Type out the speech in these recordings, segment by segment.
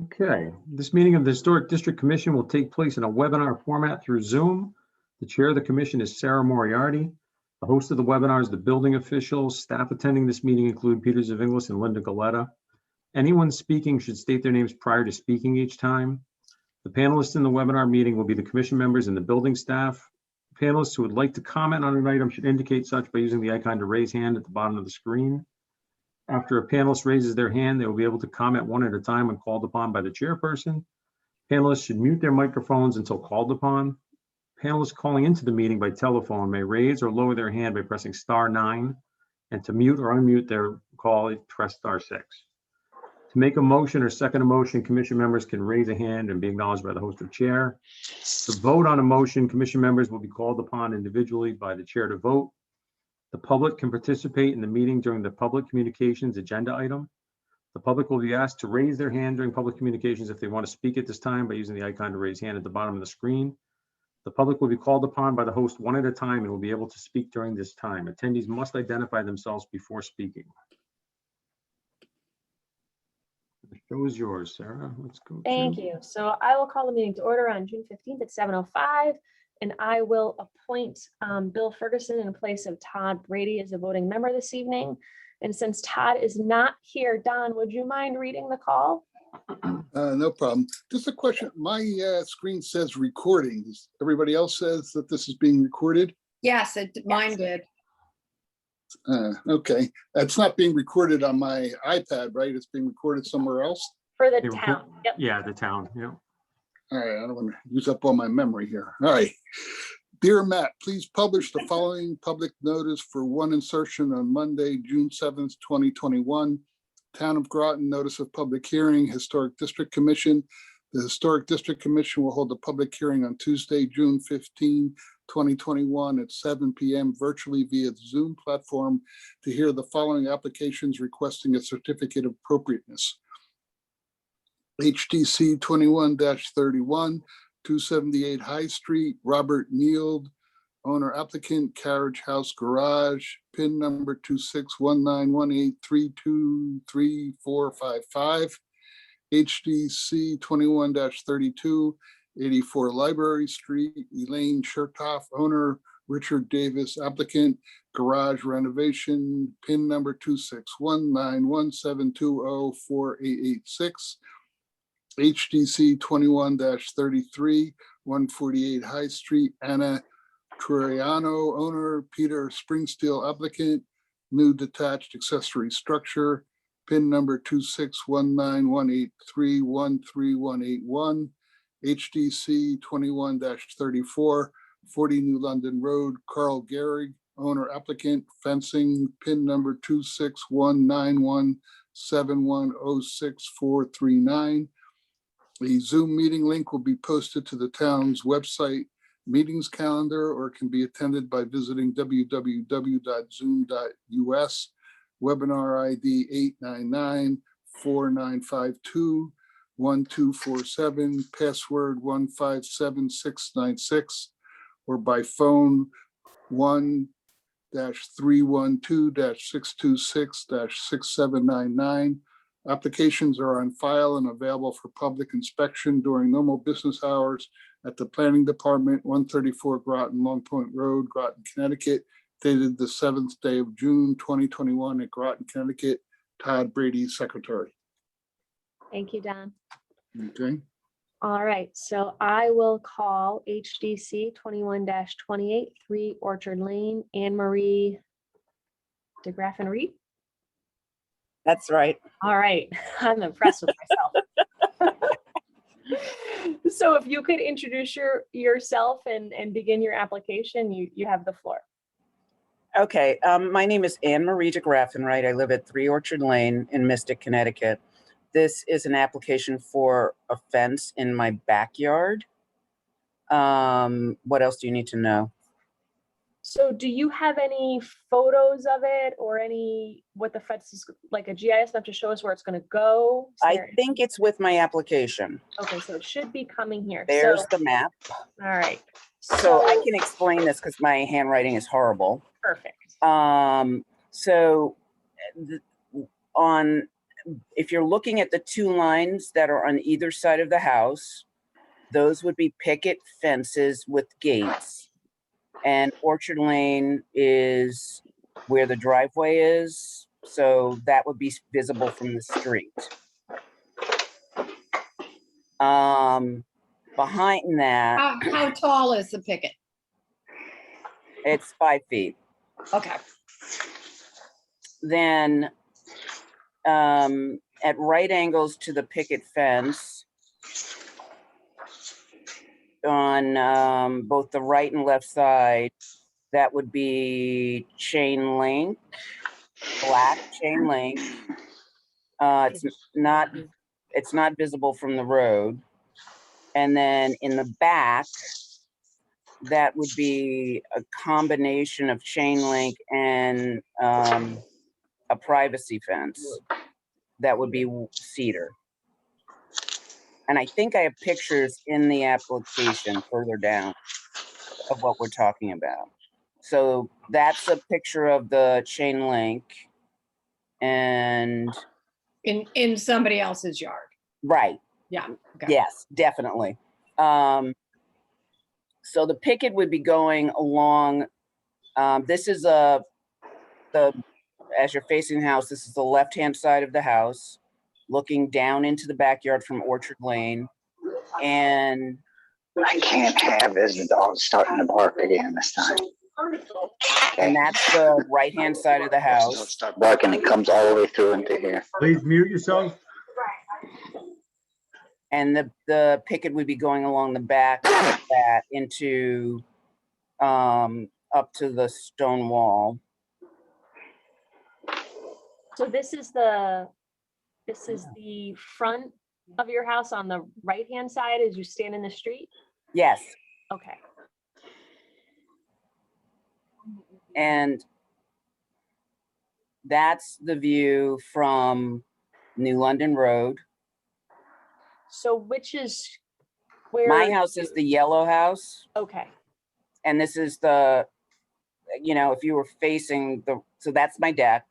Okay, this meeting of the Historic District Commission will take place in a webinar format through Zoom. The chair of the commission is Sarah Moriarty. The host of the webinar is the building officials. Staff attending this meeting include Peter Zavinglis and Linda Galetta. Anyone speaking should state their names prior to speaking each time. The panelists in the webinar meeting will be the commission members and the building staff. Panelists who would like to comment on an item should indicate such by using the icon to raise hand at the bottom of the screen. After a panelist raises their hand, they will be able to comment one at a time when called upon by the chairperson. Panelists should mute their microphones until called upon. Panelists calling into the meeting by telephone may raise or lower their hand by pressing *9, and to mute or unmute their call, press *6. To make a motion or second a motion, commission members can raise a hand and be acknowledged by the host or chair. To vote on a motion, commission members will be called upon individually by the chair to vote. The public can participate in the meeting during the public communications agenda item. The public will be asked to raise their hand during public communications if they want to speak at this time by using the icon to raise hand at the bottom of the screen. The public will be called upon by the host one at a time and will be able to speak during this time. Attendees must identify themselves before speaking. The show is yours, Sarah. Let's go. Thank you. So I will call the meeting to order on June 15th at 7:05, and I will appoint Bill Ferguson in place of Todd Brady as a voting member this evening. And since Todd is not here, Don, would you mind reading the call? No problem. Just a question. My screen says recordings. Everybody else says that this is being recorded? Yes, mine did. Okay. That's not being recorded on my iPad, right? It's being recorded somewhere else? For the town. Yep. Yeah, the town. Yeah. All right. I don't want to use up all my memory here. All right. Dear Matt, please publish the following public notice for one insertion on Monday, June 7th, 2021. Town of Groton, notice of public hearing, Historic District Commission. The Historic District Commission will hold a public hearing on Tuesday, June 15, 2021 at 7 p.m. virtually via the Zoom platform to hear the following applications requesting a certificate of appropriateness. HDC 21-31, 278 High Street, Robert Neild, owner applicant, Carriage House Garage, PIN number 261918323455. HDC 21-32, 84 Library Street, Elaine Chertoff, owner, Richard Davis, applicant, garage renovation, PIN number 2619172048886. HDC 21-33, 148 High Street, Anna Troiano, owner, Peter Springsteel, applicant, new detached accessory structure, PIN number 2619183138181. HDC 21-34, 40 New London Road, Carl Gehrig, owner, applicant, fencing, PIN number 2619171064439. The Zoom meeting link will be posted to the town's website meetings calendar, or can be attended by visiting www.zoom.us. Webinar ID 899-4952-1247, password 157696, or by phone 1-312-626-6799. Applications are on file and available for public inspection during normal business hours at the Planning Department, 134 Groton Long Point Road, Groton, Connecticut, dated the 7th day of June, 2021 at Groton, Connecticut. Todd Brady, Secretary. Thank you, Don. Okay. All right, so I will call HDC 21-28, 3 Orchard Lane, Anne Marie DeGraffin Reed. That's right. All right, I'm impressed with myself. So if you could introduce yourself and begin your application, you have the floor. Okay, my name is Anne Marie DeGraffin, right? I live at 3 Orchard Lane in Mystic, Connecticut. This is an application for a fence in my backyard. What else do you need to know? So do you have any photos of it or what the fence is, like a GIS map to show us where it's going to go? I think it's with my application. Okay, so it should be coming here. There's the map. All right. So I can explain this because my handwriting is horrible. Perfect. So on if you're looking at the two lines that are on either side of the house, those would be picket fences with gates. And Orchard Lane is where the driveway is, so that would be visible from the street. Behind that, How tall is the picket? it's 5 feet. Okay. Then at right angles to the picket fence on both the right and left side, that would be chain link, black chain link. It's not visible from the road. And then in the back, that would be a combination of chain link and a privacy fence. That would be cedar. And I think I have pictures in the application further down of what we're talking about. So that's a picture of the chain link. And In somebody else's yard. right. Yeah. Okay. Yes, definitely. So the picket would be going along. This is as you're facing the house, this is the left-hand side of the house, looking down into the backyard from Orchard Lane. And What I can't have is the dog starting to bark again this time. and that's the right-hand side of the Dogs house. start barking, it comes all the way through into here. Please mute yourself. And the picket would be going along the back of that into up to the stone wall. So this is the front of your house on the right-hand side as you stand in the street? Yes. Okay. And that's the view from New London Road. So which is where? My house is the yellow house, Okay, and this is the, if you were facing so that's my deck,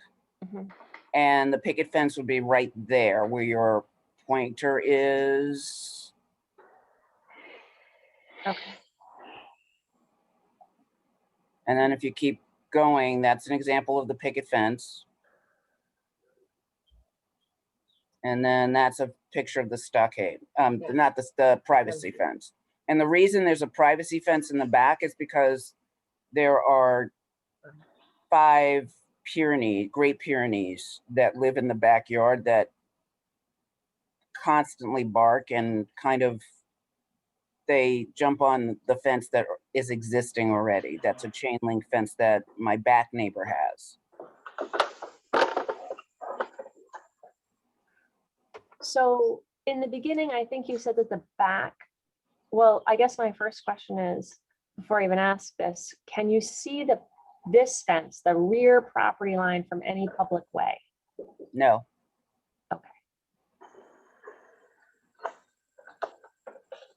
mhm. and the picket fence would be right there where your pointer is. Okay. And then if you keep going, that's an example of the picket fence. And then that's a picture of the stockade, not the privacy fence. And the reason there's a privacy fence in the back is because there are 5 Great Pyrenees that live in the backyard that constantly bark and they jump on the fence that is existing already. That's a chain link fence that my back neighbor has. So in the beginning, I think you said that the back, well, I guess my first question is, before I even ask this, can you see this fence, the rear property line from any public way? No. Okay.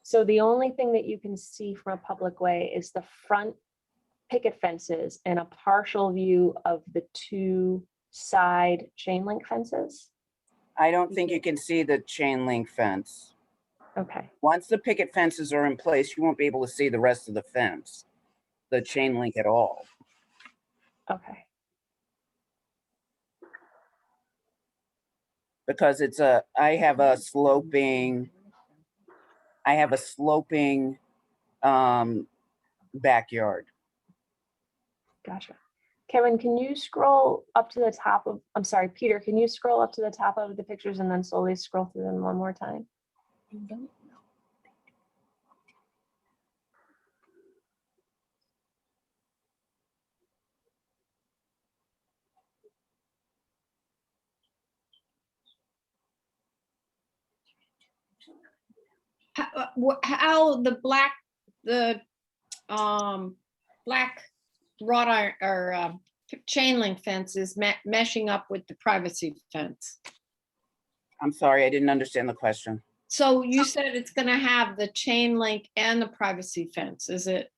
So the only thing that you can see from a public way is the front picket fences and a partial view of the 2 side chain link fences? I don't think you can see the chain link fence. Okay. Once the picket fences are in place, you won't be able to see the rest of the fence, the chain link at all. Okay. Because I have a sloping backyard. Gotcha. Kevin, can you scroll up to the top of, I'm sorry, Peter, can you scroll up to the top of the pictures and then slowly scroll through them one more time? How the black wrought iron or chain link fence is meshing up with the privacy fence? I'm sorry, I didn't understand the question. So you said it's gonna have the chain link and the privacy fence. Is it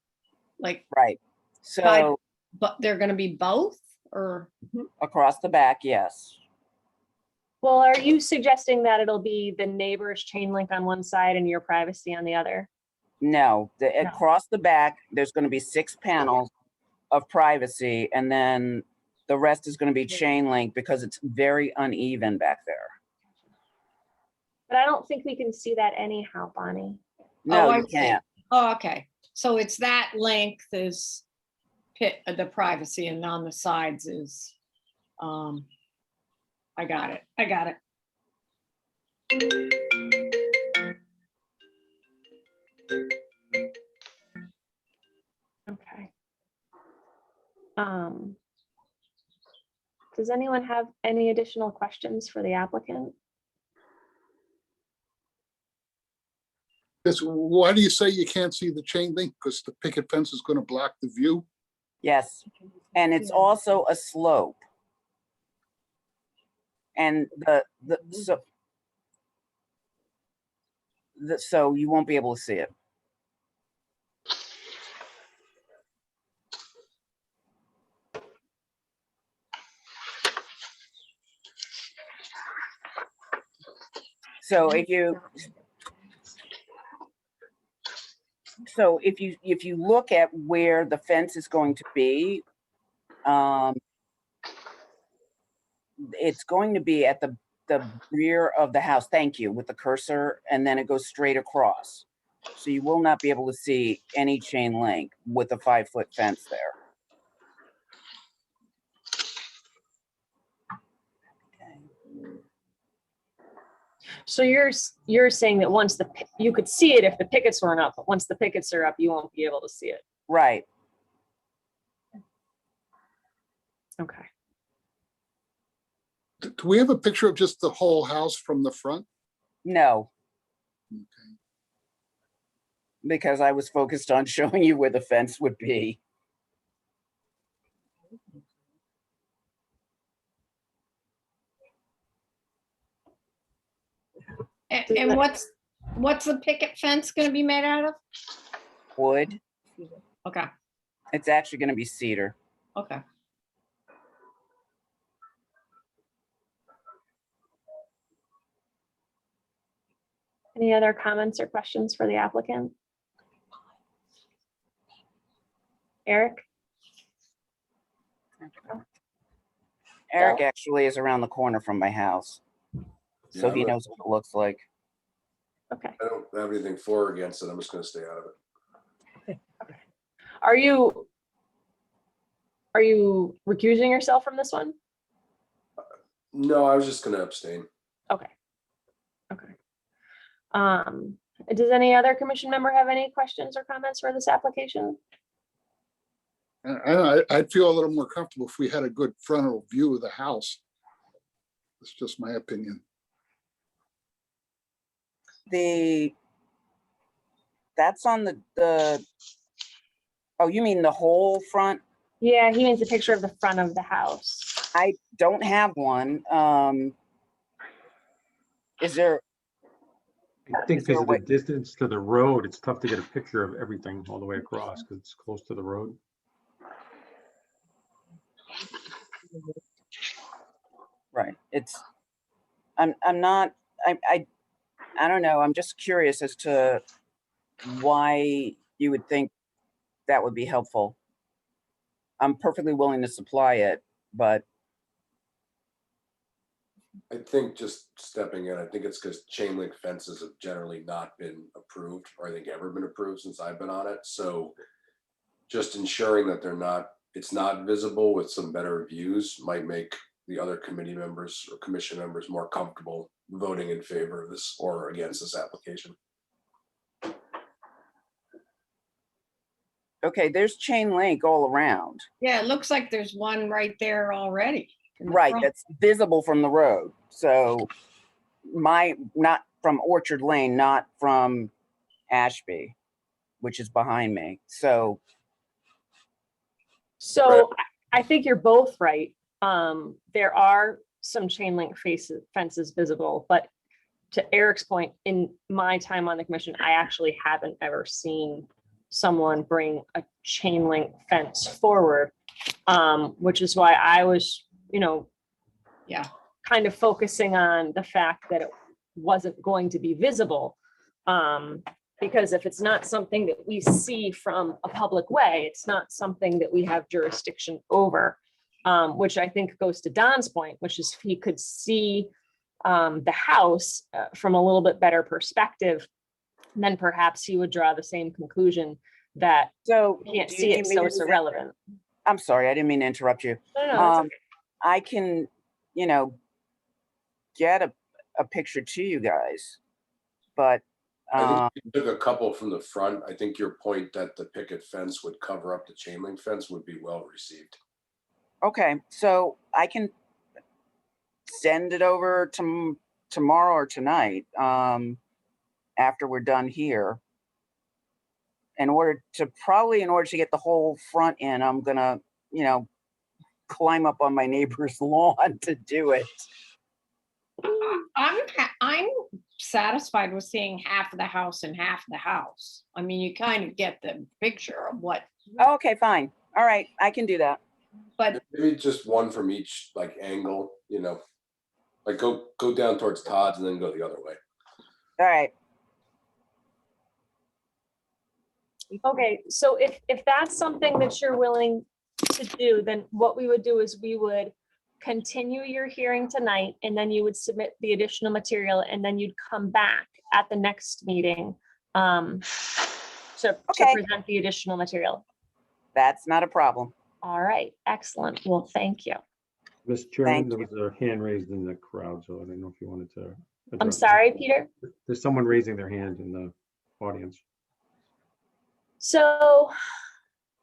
like, Right. So but they're gonna be both or? across the back, yes. Well, are you suggesting that it'll be the neighbor's chain link on one side and your privacy on the other? No, No. across the back, there's gonna be 6 panels of privacy, and then the rest is gonna be chain link because it's very uneven back there. But I don't think we can see that anyhow, Bonnie. No, I you see. can't. Oh, okay. So it's that length is the privacy, and on the sides is, I got it. I got it. Okay. Does anyone have any additional questions for the applicant? Yes, why do you say you can't see the chain link? Because the picket fence is gonna block the view? Yes, and it's also a slope. And so you won't be able to see it. So if you look at where the fence is going to be, it's going to be at the rear of the house. Thank you, with the cursor, and then it goes straight across. So you will not be able to see any chain link with a 5-foot fence there. So you're saying that once you could see it if the pickets weren't up, but once the pickets are up, you won't be able to see it. Right. Okay. Do we have a picture of just the whole house from the front? No, Okay. because I was focused on showing you where the fence would be. And what's the picket fence gonna be made out of? Wood. Okay, It's actually going to be cedar. okay. Any other comments or questions for the applicant? Eric? Eric actually is around the corner from my house, so Yeah, he but knows what it looks like. Okay. I don't have anything for or against it. I'm just gonna stay out of it. Are you recusing yourself from this one? No, I was just gonna abstain. Okay. Okay. Does any other commission member have any questions or comments for this application? I'd feel a little more comfortable if we had a good frontal view of the house. That's just my opinion. That's on the, oh, you mean the whole front? Yeah, he means a picture of the front of the house. I don't have one. Is there, I think Is there because a of the way- distance to the road, it's tough to get a picture of everything all the way across because it's close to the road. right, I'm not, I don't know. I'm just curious as to why you would think that would be helpful. I'm perfectly willing to supply it, but I think just stepping in, I think it's because chain link fences have generally not been approved, or I think ever been approved since I've been on it. So just ensuring that it's not visible with some better views might make the other committee members or commission members more comfortable voting in favor of this or against this application. okay, there's chain link all around. Yeah, it looks like there's one right there already. in the Right, front. that's visible from the road. So not from Orchard Lane, not from Ashby, which is behind me. So, So I think you're both right. There are some chain link fences visible, but to Eric's point, in my time on the commission, I actually haven't ever seen someone bring a chain link fence forward, which is why I was, Yeah. kind of focusing on the fact that it wasn't going to be visible. Because if it's not something that we see from a public way, it's not something that we have jurisdiction over. Which I think goes to Don's point, which is if he could see the house from a little bit better perspective, then perhaps he would draw the same conclusion that So. you can't do you see need it, me so to it's do that? irrelevant. I'm sorry, I didn't mean to interrupt you. No, no, that's okay. I can, get a picture to you guys, but, I think you took a couple from the front. I think your point that the picket fence would cover up the chain link fence would be well received. okay, so I can send it over tomorrow or tonight, after we're done here. In order to get the whole front in, I'm gonna, climb up on my neighbor's lawn to do it. I'm satisfied with seeing half of the house and half of the house. I mean, you kind of get the picture of what, Okay, fine. All right, I can do that. but Maybe just one from each like angle, like go down towards Todd's and then go the other way. All right, Okay, so if that's something that you're willing to do, then what we would do is we would continue your hearing tonight, and then you would submit the additional material, and then you'd come back at the next meeting to Okay. present the additional material. that's not a problem. All right, excellent. Well, thank you. Mr. Chairman, Thank there was a hand raised in the crowd, so I don't know if you wanted to. I'm address that. sorry, Peter. There's someone raising their hand in the audience. So,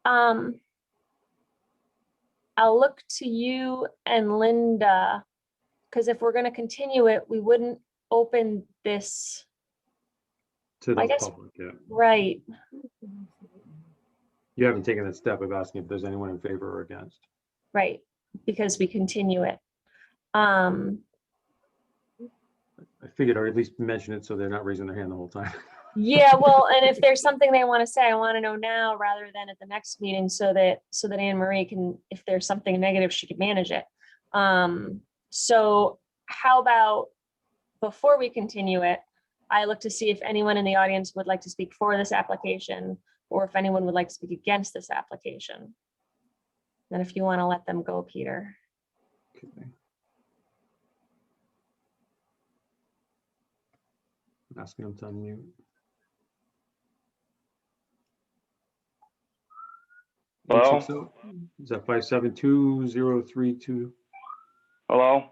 I'll look to you and Linda, because if we're going to continue it, we wouldn't open this, To I the guess- public, yeah. right? You haven't taken that step of asking if there's anyone in favor or against. Right, because we continue it. I figured, or at least mention it so they're not raising their hand the whole time. Yeah, well, and if there's something they want to say, I want to know now rather than at the next meeting so that Anne Marie can, if there's something negative, she could manage it. So how about before we continue it, I look to see if anyone in the audience would like to speak for this application or if anyone would like to speak against this application. Then if you want to let them go, Peter. Okay. Asking them to unmute. Hello? 860? Is that 572-032? Hello?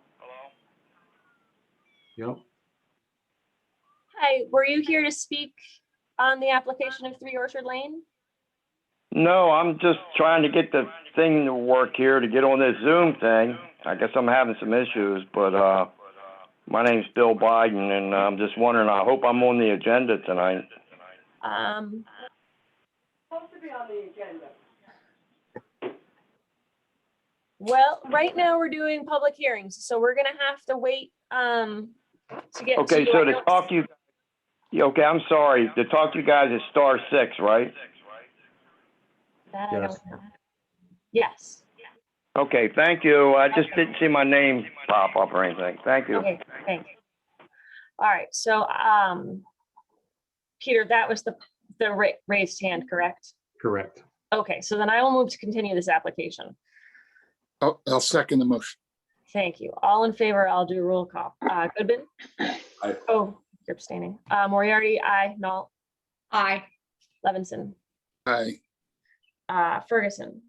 Yep. Hi, were you here to speak on the application of 3 Orchard Lane? No, I'm just trying to get the thing to work here to get on this Zoom thing. I guess I'm having some issues, but my name's Bill Biden, and I'm just wondering, I hope I'm on the agenda tonight. Well, right now we're doing public hearings, so we're gonna have to wait to get. Okay, to so our to notes. talk to you, yeah, okay, I'm sorry. To talk to you guys is *6, right? That I Yes. don't know. Yes. Okay, thank you. I just didn't see my name pop up or anything. Thank you. Okay, thank you. All right, so Peter, that was the raised hand, correct? Correct. Okay, so then I will move to continue this application. I'll second the motion. Thank you. All in favor, I'll do a roll call. Goodman? Aye. Oh, you're abstaining. Moriarty, aye. Nault, I, Levinson, Aye. Ferguson.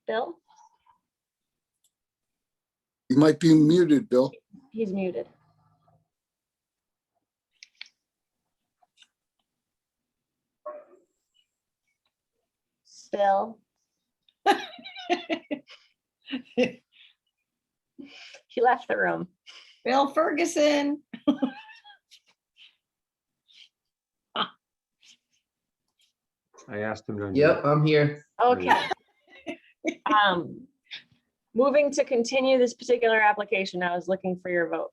Bill? You might be muted, Bill. He's muted. Bill? He left the room. Bill Ferguson. I asked him to. unmute. Yep, I'm here. Okay. Moving to continue this particular application, I was looking for your vote.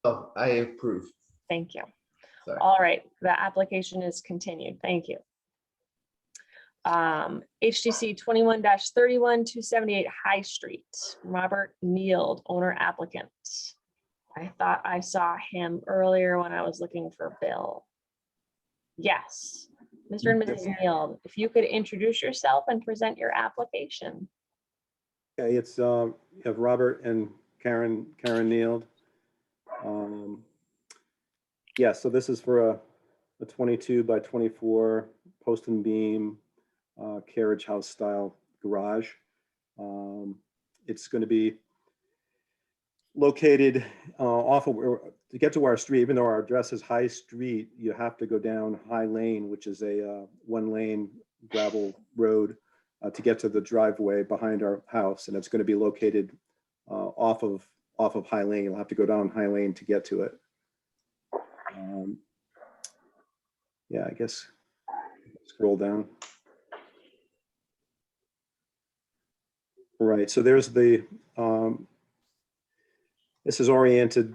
Oh, I approve. Thank you. Sorry. All right, the application is continued. Thank you. HTC 21-31, 278 High Street, Robert Neild, owner applicant. I thought I saw him earlier when I was looking for Bill. Yes, Mr. and Mrs. Neild, if you could introduce yourself and present your application. Okay, it's, you have Robert and Karen Neild. Yeah, so this is for a 22 by 24 post and beam carriage house style garage. It's going to be located off of, to get to our street, even though our address is High Street, you have to go down High Lane, which is a 1-lane gravel road to get to the driveway behind our house. And it's going to be located off of High Lane. You'll have to go down High Lane to get to it. Yeah, I guess scroll down. Right, so there's the, this is oriented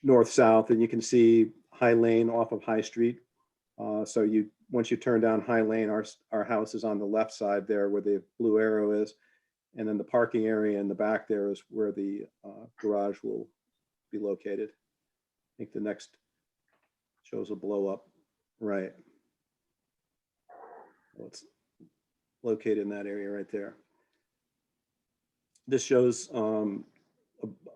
north-south, and you can see High Lane off of High Street. So once you turn down High Lane, our house is on the left side there where the blue arrow is. And then the parking area in the back there is where the garage will be located. I think the next shows a blow up. Right. Well, it's located in that area right there. This shows a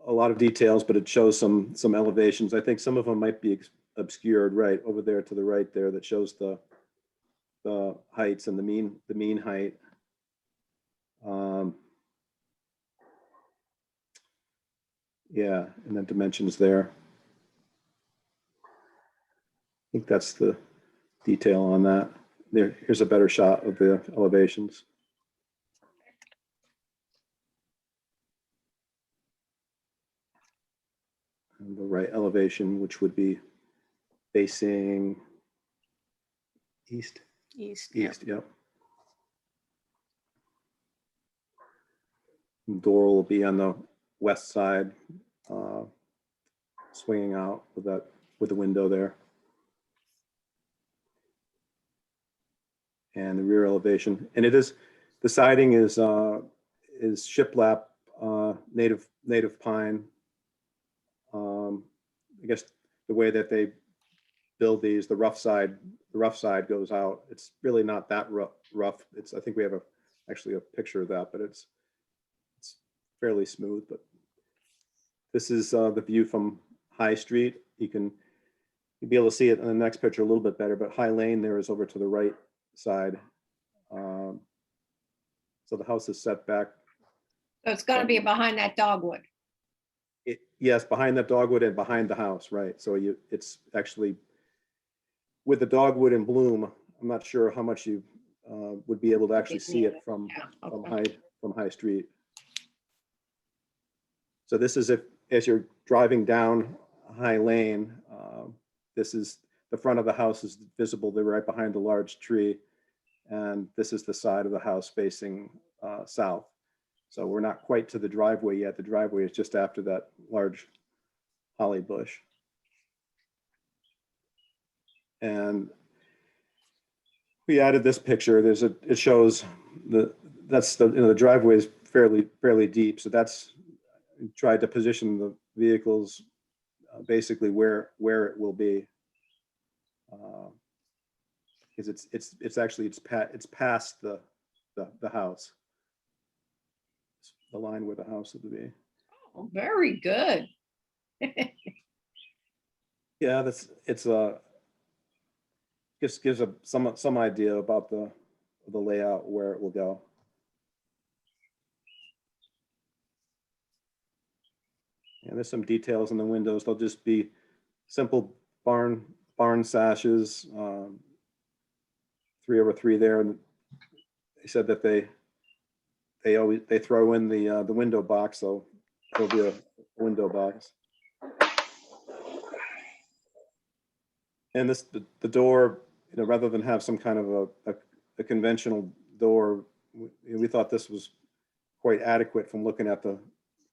lot of details, but it shows some elevations. I think some of them might be obscured right over there to the right there that shows the heights and the mean height. Yeah, and then dimensions there. I think that's the detail on that. Here's a better shot of the elevations. And the right elevation, which would be facing east. East. Yep. And door will be on the west side, swinging out with the window there. And the rear elevation, and the siding is shiplap native pine. I guess the way that they build these, the rough side goes out. It's really not that rough. I think we have actually a picture of that, but it's fairly smooth. But this is the view from High Street. You'll be able to see it in the next picture a little bit better, but High Lane there is over to the right side. So the house is set back. So it's gonna be behind that dogwood. Yes, behind that dogwood and behind the house, right? So it's actually with the dogwood in bloom. I'm not sure how much you would be able to actually see it from High Street. So this is as you're driving down High Lane, this is the front of the house is visible. They're right behind the large tree. And this is the side of the house facing south. So we're not quite to the driveway yet. The driveway is just after that large holly bush. And we added this picture. It shows the driveway is fairly deep. So that's tried to position the vehicles basically where it will be. Because it's past the house. The line where the house would be. Oh, very good. Yeah, just gives some idea about the layout where it will go. And there's some details in the windows. They'll just be simple barn sashes, 3/3 there, and they said that they throw in the window box, so there'll be a window box. And the door, rather than have some kind of a conventional door, we thought this was quite adequate from looking at the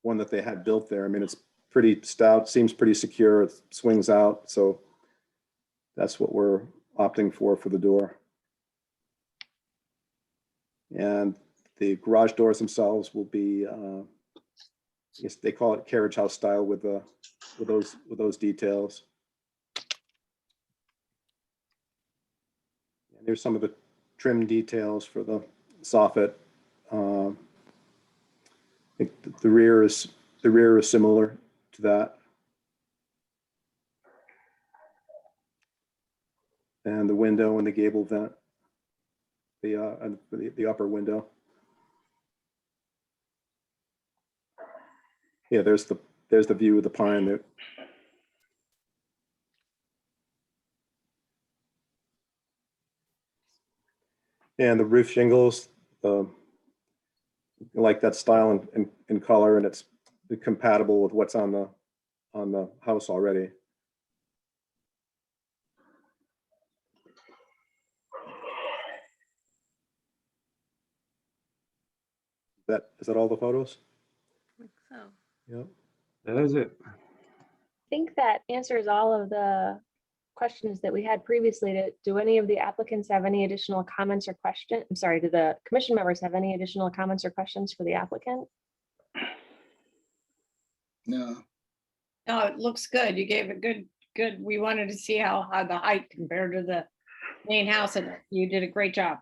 one that they had built there. I mean, it's pretty stout, seems pretty secure. It swings out, so that's what we're opting for the door. And the garage doors themselves will be, I guess they call it carriage house style with those details. And there's some of the trim details for the soffit. I think the rear is similar to that. And the window and the gable vent, the upper window. Yeah, there's the view of the pine there. And the roof shingles, like that style and color, and it's compatible with what's on the house already. Is that all the photos? So, Yep. That is it. I think that answers all of the questions that we had previously. Do any of the applicants have any additional comments or questions? I'm sorry, do the commission members have any additional comments or questions for the applicant? No, no, it looks good. You gave a good, we wanted to see how the height compared to the main house, and you did a great job.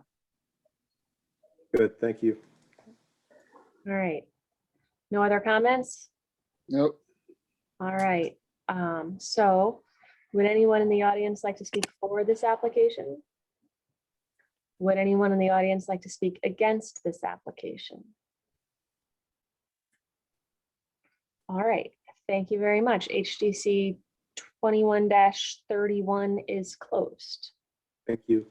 Good, thank you. All right. No other comments? nope. All right. So would anyone in the audience like to speak for this application? Would anyone in the audience like to speak against this application? All right. Thank you very much. HDC 21-31 is closed. Thank you.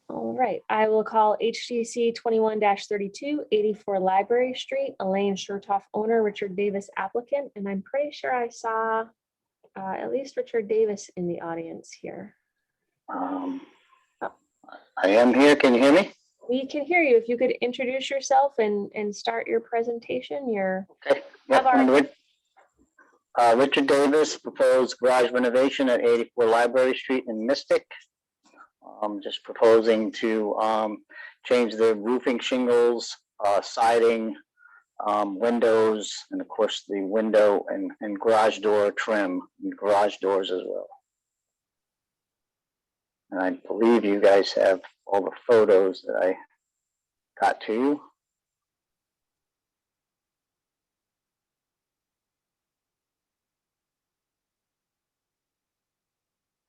All right, I will call HGC 21-32, 84 Library Street, Elaine Shurtoff owner, Richard Davis applicant, and I'm pretty sure I saw at least Richard Davis in the audience here. I am here. Can you hear me? We can hear you. If you could introduce yourself and start your presentation, Okay. Yep, I'm Richard Davis, proposed garage renovation at 84 Library Street in Mystic. Just proposing to change the roofing shingles, siding, windows, and of course the window and garage door trim, and garage doors as well. And I believe you guys have all the photos that I got to you.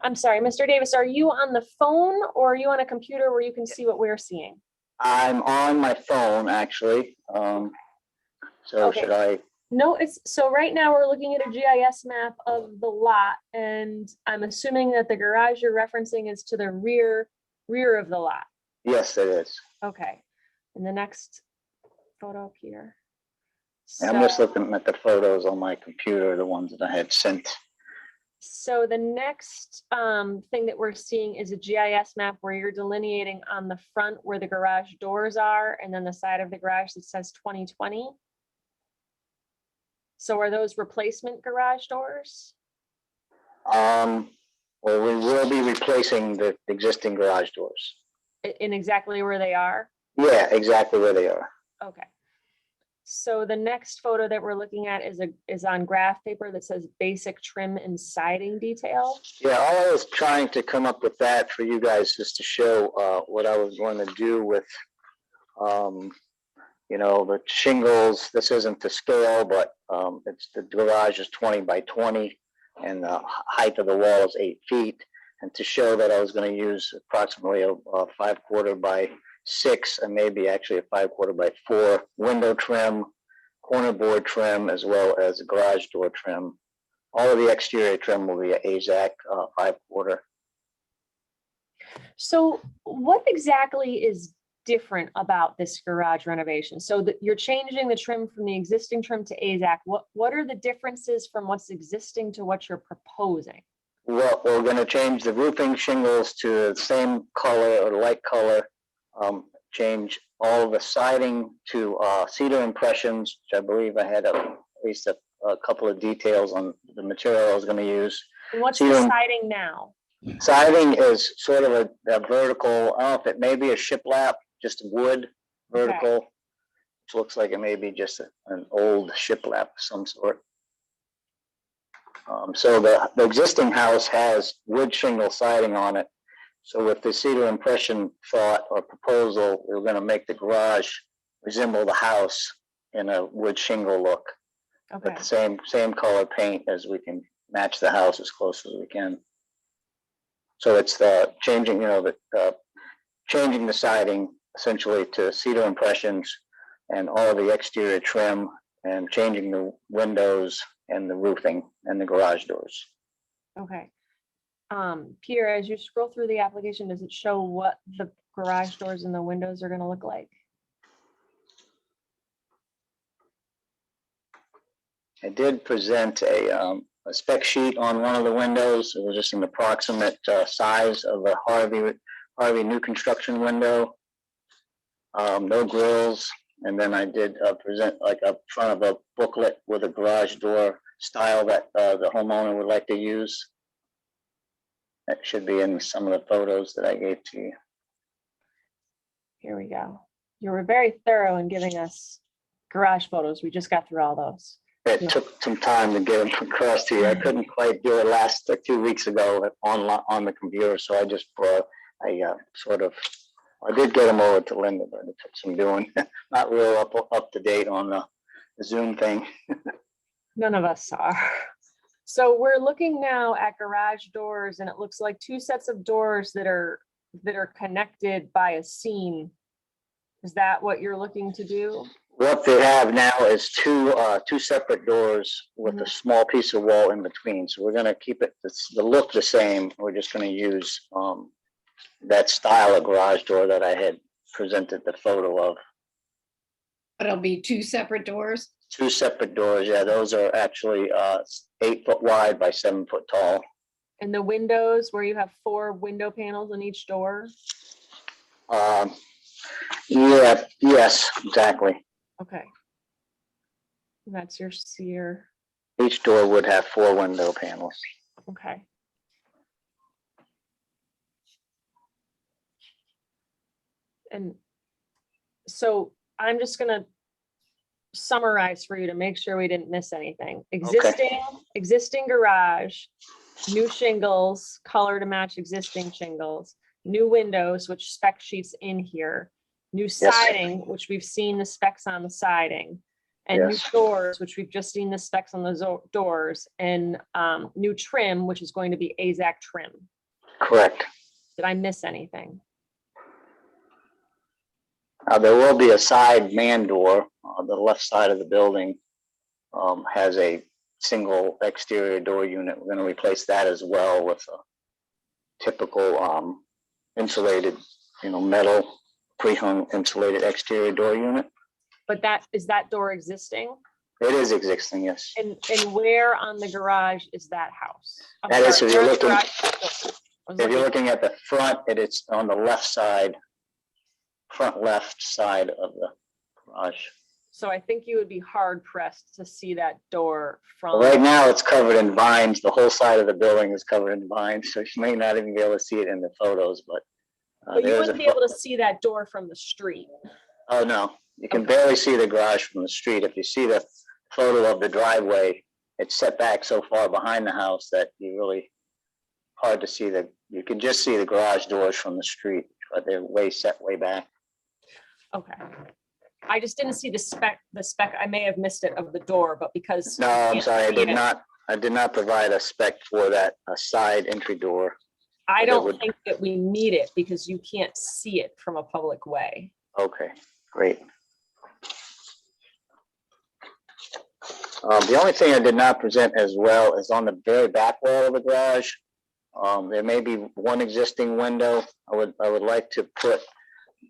I'm sorry, Mr. Davis, are you on the phone or are you on a computer where you can see what we're seeing? I'm on my phone actually. So Okay. should I? No, so right now we're looking at a GIS map of the lot, and I'm assuming that the garage you're referencing is to the rear of the lot. Yes, it is. Okay, and the next photo up here. I'm just So- looking at the photos on my computer, the ones that I had sent. So the next thing that we're seeing is a GIS map where you're delineating on the front where the garage doors are, and then the side of the garage that says 2020. So are those replacement garage doors? Well, we will be replacing the existing garage doors. In exactly where they are? Yeah, exactly where they are. Okay. So the next photo that we're looking at is on graph paper that says basic trim and siding detail. Yeah, all I was trying to come up with that for you guys is to show what I was going to do with, you know, the shingles. This isn't to scale, but it's the garage is 20 by 20 and the height of the wall is 8 feet. And to show that I was going to use approximately a 5/4 by 6 and maybe actually a 5/4 by 4 window trim, corner board trim, as well as garage door trim. All of the exterior trim will be a AZAC 5/4. So what exactly is different about this garage renovation? So that you're changing the trim from the existing trim to AZAC. What are the differences from what's existing to what you're proposing? Well, we're going to change the roofing shingles to the same color or light color. Change all the siding to cedar impressions, which I believe I had at least a couple of details on the material I was going to use. And what's the siding now? Siding is sort of a vertical, I don't know if it may be a shiplap, just wood, vertical. Which looks like it may be just an old shiplap of some sort. So the existing house has wood shingle siding on it. So with the cedar impression thought or proposal, we're going to make the garage resemble the house in a wood shingle look. Okay, With the same color paint as we can match the house as close as we can. So it's the changing, changing the siding essentially to cedar impressions and all the exterior trim and changing the windows and the roofing and the garage doors. okay. Peter, as you scroll through the application, does it show what the garage doors and the windows are gonna look like? I did present a spec sheet on one of the windows. It was just an approximate size of a Harvey new construction window. No grills. And then I did present like a front of a booklet with a garage door style that the homeowner would like to use. That should be in some of the photos that I gave to you. Here we go. You were very thorough in giving us garage photos. We just got through all those. It took some time to get them across to you. I couldn't quite do it last 2 weeks ago on the computer, so I just I did get them over to Linda, but it took some doing. Not real up to date on the Zoom thing. None of us are. So we're looking now at garage doors, and it looks like 2 sets of doors that are connected by a seam. Is that what you're looking to do? What they have now is two separate doors with a small piece of wall in between. So we're going to keep it the look the same. We're just going to use that style of garage door that I had presented the photo of. But it'll be 2 separate doors? 2 separate doors, yeah. Those are actually 8 foot wide by 7 foot tall. And the windows, where you have 4 window panels on each door? Yes, exactly. Okay. That's your sear. Each door would have 4 window panels. Okay. And so I'm just gonna summarize for you to make sure we didn't miss anything. Existing garage, new shingles, color to match existing shingles, new windows, which spec sheets in here, new siding, which we've seen the specs on the siding, and new doors, which we've just seen the specs on the doors, and new trim, which is going to be AZAC trim. Correct. Did I miss anything? There will be a side man door on the left side of the building. Has a single exterior door unit. We're going to replace that as well with a typical insulated, metal pre-hung insulated exterior door unit. But is that door existing? It is existing, yes. And where on the garage is that house? That is, if you're looking at the front, it's on the left side. Front left side of the garage. So I think you would be hard pressed to see that door from. Right now it's covered in vines. The whole side of the building is covered in vines, so you may not even be able to see it in the photos, but you wouldn't be able to see that door from the street. Oh, no, you can barely see the garage from the street. If you see the photo of the driveway, it's set back so far behind the house that you really hard to see you can just see the garage doors from the street, but they're set way back. Okay. I just didn't see the spec. I may have missed it of the door, but because. No, I'm sorry, I did not provide a spec for that, a side entry door. I don't think that we need it because you can't see it from a public way. Okay, great. The only thing I did not present as well is on the very back wall of the garage. There may be one existing window. I would like to put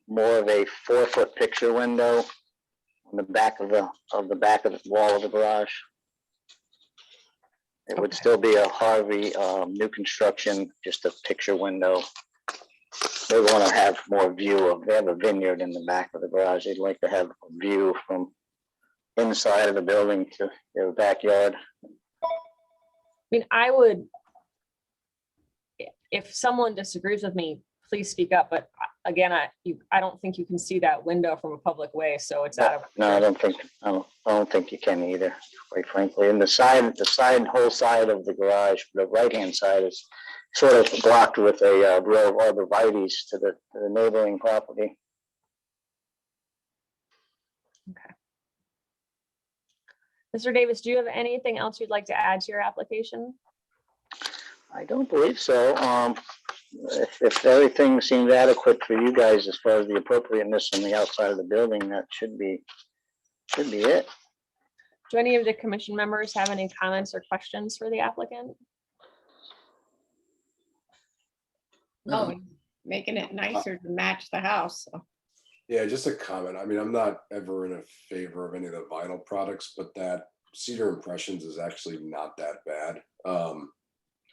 more of a 4-foot picture window on the back of the wall of the garage. It would still be a Harvey new construction, just a picture window. They want to have more view they have a vineyard in the back of the garage. They'd like to have a view from inside of the building to their backyard. I mean, I would, if someone disagrees with me, please speak up, but again, I don't think you can see that window from a public way, so it's out of. No, I don't think you can either, quite frankly. And whole side of the garage, the right-hand side is sort of blocked with a row of arborvitae's to the neighboring property. Okay. Mr. Davis, do you have anything else you'd like to add to your application? I don't believe so. If everything seems adequate for you guys as far as the appropriateness on the outside of the building, that should be it. Do any of the commission members have any comments or questions for the applicant? Oh, making it nicer to match the house. So. Yeah, just a comment. I mean, I'm not ever in a favor of any of the vinyl products, but that Cedar Impressions is actually not that bad.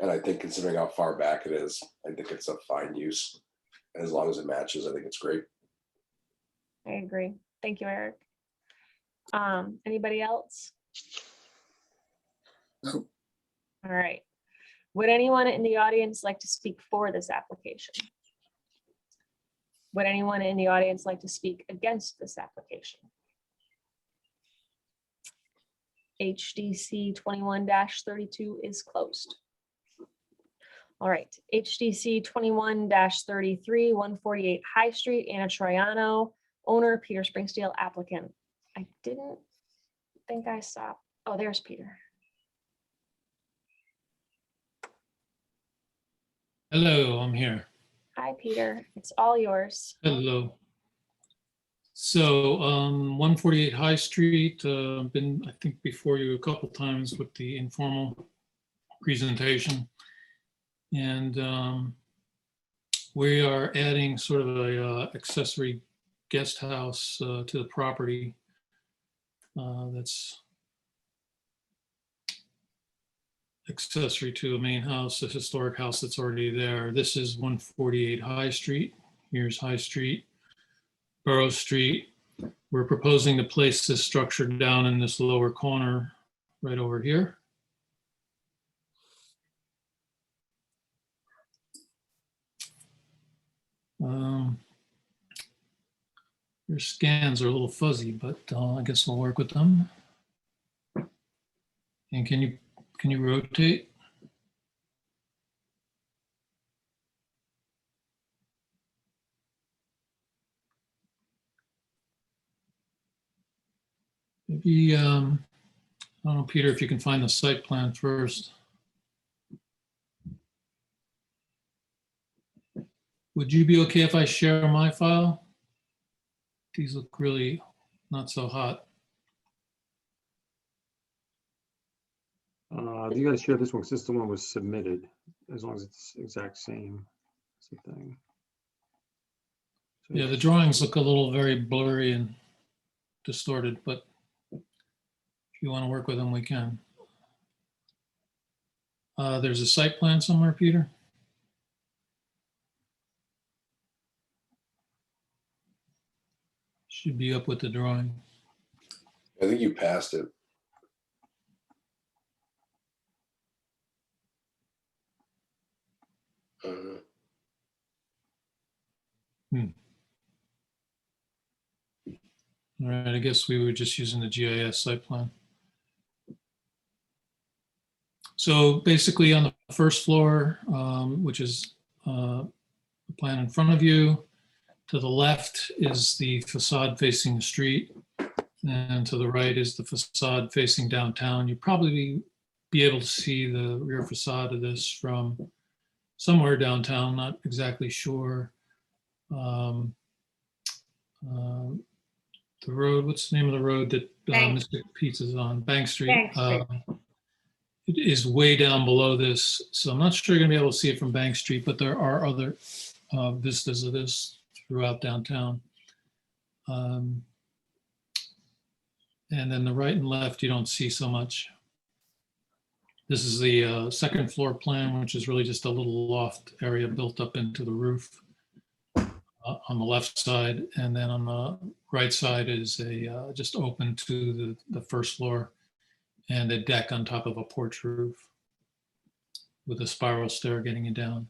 And I think considering how far back it is, I think it's a fine use. As long as it matches, I think it's great. I agree. Thank you, Eric. Anybody else? No. All right. Would anyone in the audience like to speak for this application? Would anyone in the audience like to speak against this application? HDC 21-32 is closed. All right, HDC 21-33, 148 High Street, Anna Troiano, owner Peter Springsteel, applicant. I didn't think I saw, oh, there's Peter. Hello, I'm here. Hi, Peter, it's all yours. Hello. So 148 High Street, been, I think, before you a couple times with the informal presentation. And we are adding sort of a accessory guest house to the property. That's accessory to a main house, a historic house that's already there. This is 148 High Street. Here's High Street, Borough Street. We're proposing to place this structure down in this lower corner right over here. Your scans are a little fuzzy, but I guess we'll work with them. And can you rotate? Maybe, I don't know, Peter, if you can find the site plan first. Would you be okay if I share my file? These look really not so hot. You gotta share this one because this is the one was submitted, as long as it's exact same. That's the thing. So Yeah, the drawings look a little very blurry and distorted, but if you want to work with them, we can. There's a site plan somewhere, Peter? Should be up with the drawing. I think you passed it. All right, I guess we were just using the GIS site plan. So basically on the first floor, which is the plan in front of you, to the left is the facade facing the street, and to the right is the facade facing downtown. You'd probably be able to see the rear facade of this from somewhere downtown, not exactly sure. The road, what's the name of the road that Mr. Pizza's on? Bank Street. Bank Street. It is way down below this, so I'm not sure you're gonna be able to see it from Bank Street, but there are other vistas of this throughout downtown. And then the right and left, you don't see so much. This is the second floor plan, which is really just a little loft area built up into the roof on the left side. And then on the right side is a just open to the first floor and a deck on top of a porch roof with a spiral stair getting you down.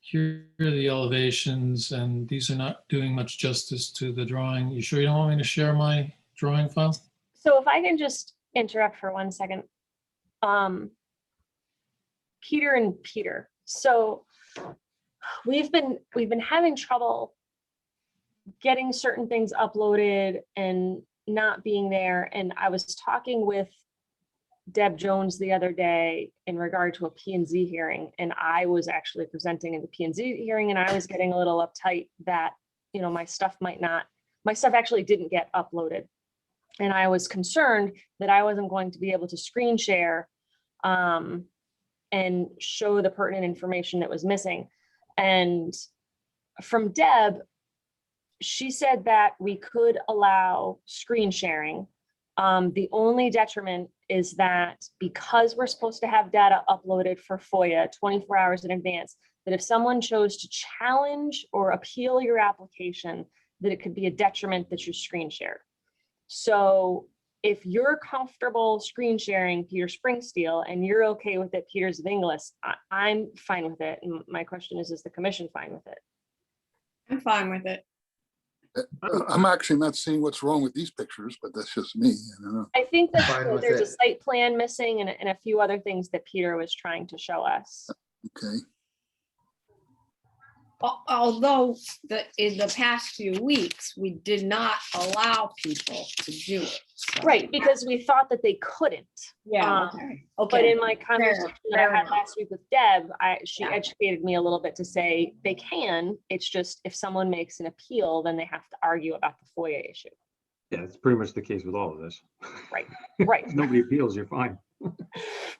here are the elevations, and these are not doing much justice to the drawing. You sure you don't want me to share my drawing file? So if I can just interrupt for 1 second. Peter and Peter. So we've been having trouble getting certain things uploaded and not being there. And I was talking with Deb Jones the other day in regard to a P&Z hearing, and I was actually presenting in the P&Z hearing, and I was getting a little uptight that, you know, my stuff actually didn't get uploaded. And I was concerned that I wasn't going to be able to screen share and show the pertinent information that was missing. And from Deb, she said that we could allow screen sharing. The only detriment is that because we're supposed to have data uploaded for FOIA 24 hours in advance, that if someone chose to challenge or appeal your application, that it could be a detriment that you screen shared. So if you're comfortable screen sharing Peter Springsteel and you're okay with it, Peter Zvinglis, I'm fine with it. And my question is the commission fine with it? I'm fine with it. I'm actually not seeing what's wrong with these pictures, but that's just me. I don't know. I think that Fine with there's a it. site plan missing and a few other things that Peter was trying to show us. Okay. Although in the past few weeks, we did not allow people to do it. So- Right, because we thought that they couldn't. Yeah, okay. But Okay. in my conversation that fair I had enough. last week with Deb, she Yeah. educated me a little bit to say they can. It's just if someone makes an appeal, then they have to argue about the FOIA issue. Yeah, it's pretty much the case with all of this. Right, right, If nobody appeals, you're fine.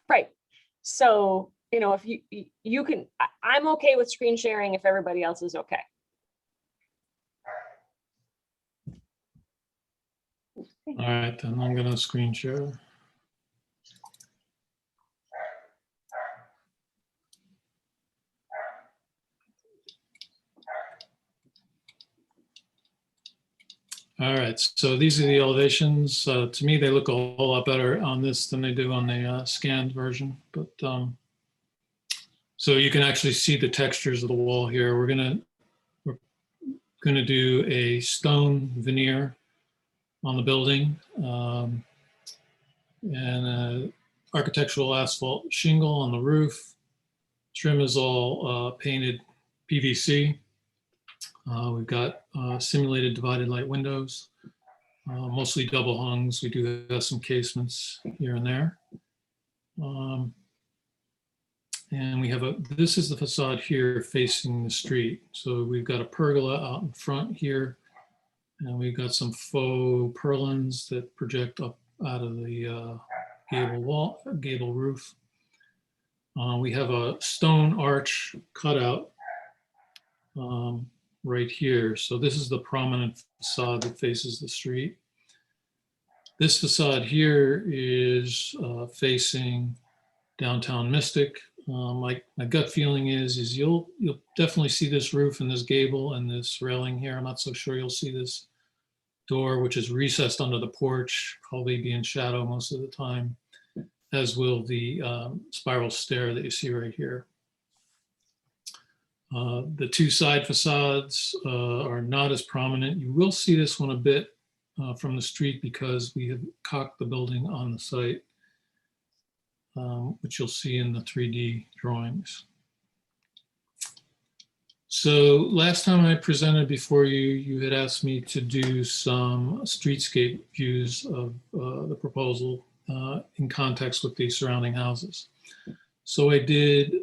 right. So, you know, if you can, I'm okay with screen sharing if everybody else is okay. All right, then I'm gonna screen share. All right, so these are the elevations. To me, they look a whole lot better on this than they do on the scanned version. But so you can actually see the textures of the wall here. We're gonna do a stone veneer on the building and architectural asphalt shingle on the roof. Trim is all painted PVC. We've got simulated divided light windows, mostly double hungs. We do have some casements here and there. And we have this is the facade here facing the street. So we've got a pergola out in front here. And we've got some faux purlins that project up out of the gable roof. We have a stone arch cutout right here. So this is the prominent facade that faces the street. This facade here is facing downtown Mystic. My gut feeling is you'll definitely see this roof and this gable and this railing here. I'm not so sure you'll see this door, which is recessed under the porch, probably be in shadow most of the time, as will the spiral stair that you see right here. The two side facades are not as prominent. You will see this one a bit from the street because we have cocked the building on the site, which you'll see in the 3D drawings. So last time I presented before you, you had asked me to do some streetscape views of the proposal in context with the surrounding houses. So I did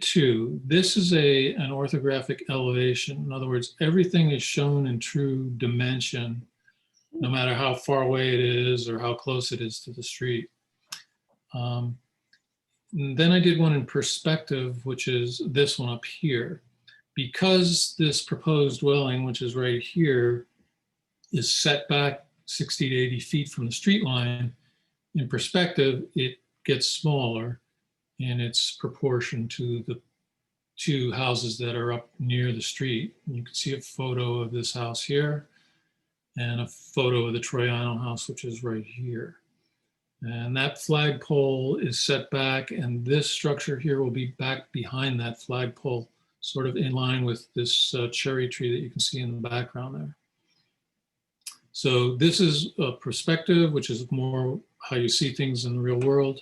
two. This is an orthographic elevation. In other words, everything is shown in true dimension, no matter how far away it is or how close it is to the street. Then I did one in perspective, which is this one up here. Because this proposed dwelling, which is right here, is set back 60 to 80 feet from the street line, in perspective, it gets smaller in its proportion to the two houses that are up near the street. You can see a photo of this house here and a photo of the Troiano house, which is right here. And that flagpole is set back, and this structure here will be back behind that flagpole. sort of in line with this cherry tree that you can see in the background there. So this is a perspective, which is more how you see things in the real world.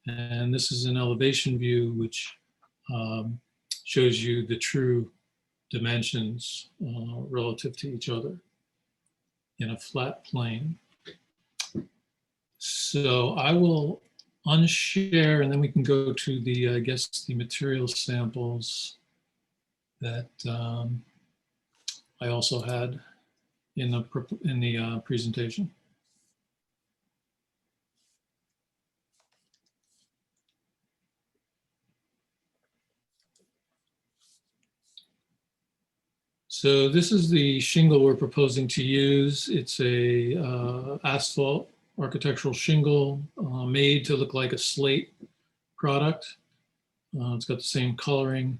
And this is an elevation view, which shows you the true dimensions relative to each other in a flat plane. So I will unshare, and then we can go to the, I guess, the material samples that I also had in the presentation. So this is the shingle we're proposing to use. It's a asphalt architectural shingle made to look like a slate product. It's got the same coloring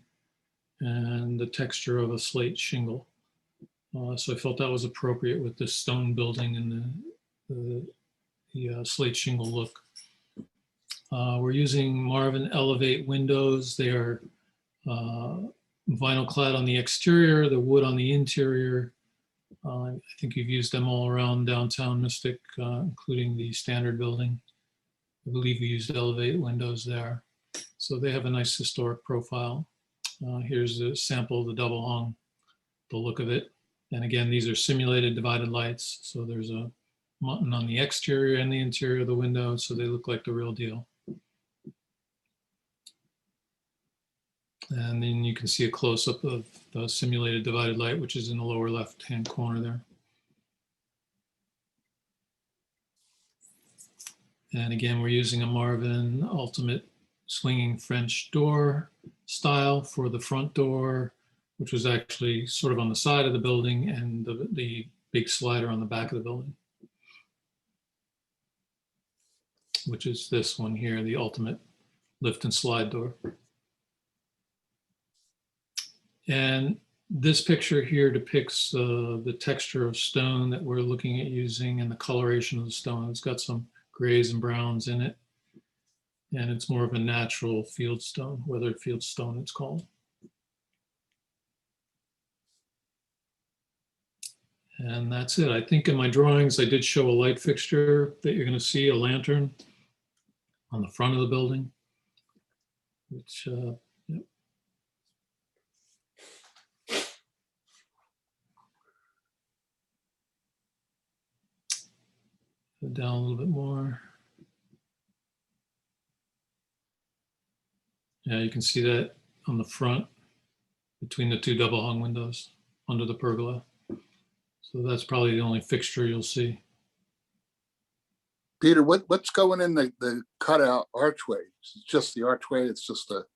and the texture of a slate shingle. So I felt that was appropriate with the stone building and the slate shingle look. We're using Marvin Elevate windows. They are vinyl clad on the exterior, the wood on the interior. I think you've used them all around downtown Mystic, including the standard building. I believe we used Elevate windows there. So they have a nice historic profile. Here's a sample of the double hung, the look of it. And again, these are simulated divided lights. So there's a button on the exterior and the interior of the window, so they look like the real deal. And then you can see a close-up of the simulated divided light, which is in the lower left-hand corner there. And again, we're using a Marvin Ultimate swinging French door style for the front door, which was actually sort of on the side of the building, and the big slider on the back of the building, which is this one here, the Ultimate lift and slide door. And this picture here depicts the texture of stone that we're looking at using and the coloration of the stone. It's got some grays and browns in it. And it's more of a natural field stone, weathered field stone it's called. And that's it. I think in my drawings, I did show a light fixture that you're going to see, a lantern on the front of the building, which, yep. Go down a little bit more. Yeah, you can see that on the front between the two double hung windows under the pergola. So that's probably the only fixture you'll see. Peter, what's going in the cutout archway? It's just the archway. It's just the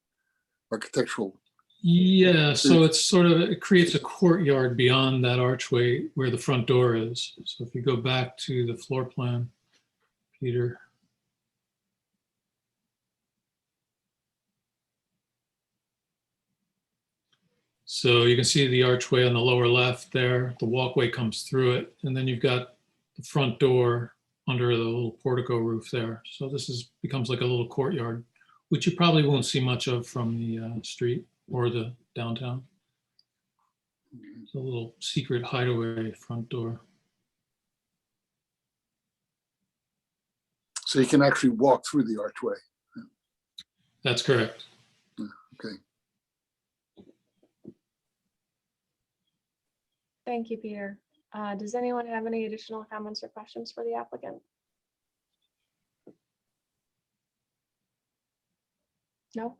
architectural. Yeah, so it's sort of, it creates a courtyard beyond that archway where the front door is. So if you go back to the floor plan, Peter. So you can see the archway on the lower left there, the walkway comes through it, and then you've got the front door under the little portico roof there. So this becomes like a little courtyard, which you probably won't see much of from the street or the downtown. It's a little secret hideaway front door. So you can actually walk through the archway. That's correct. Okay. Thank you, Peter. Does anyone have any additional comments or questions for the applicant? No?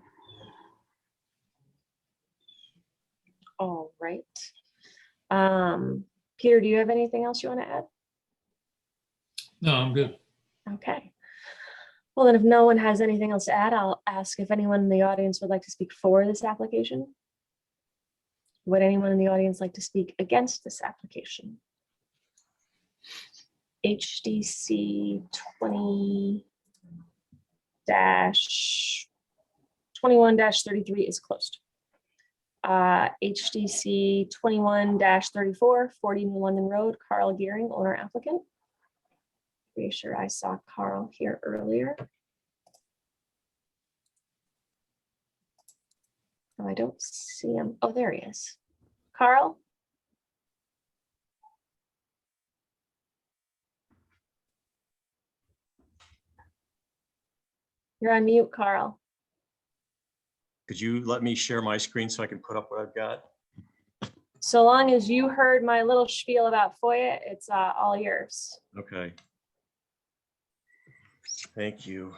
All right. Peter, do you have anything else you want to add? No, I'm good. Okay. Well, then if no one has anything else to add, I'll ask if anyone in the audience would like to speak for this application. Would anyone in the audience like to speak against this application? HDC 20-21-33 is closed. HDC 21-34, 40 New London Road, Carl Gearing, owner applicant. Pretty sure I saw Carl here earlier. Oh, I don't see him. Oh, there he is. Carl? You're on mute, Carl. Could you let me share my screen so I can put up what I've got? So long as you heard my little spiel about FOIA, it's all yours. Okay. Thank you.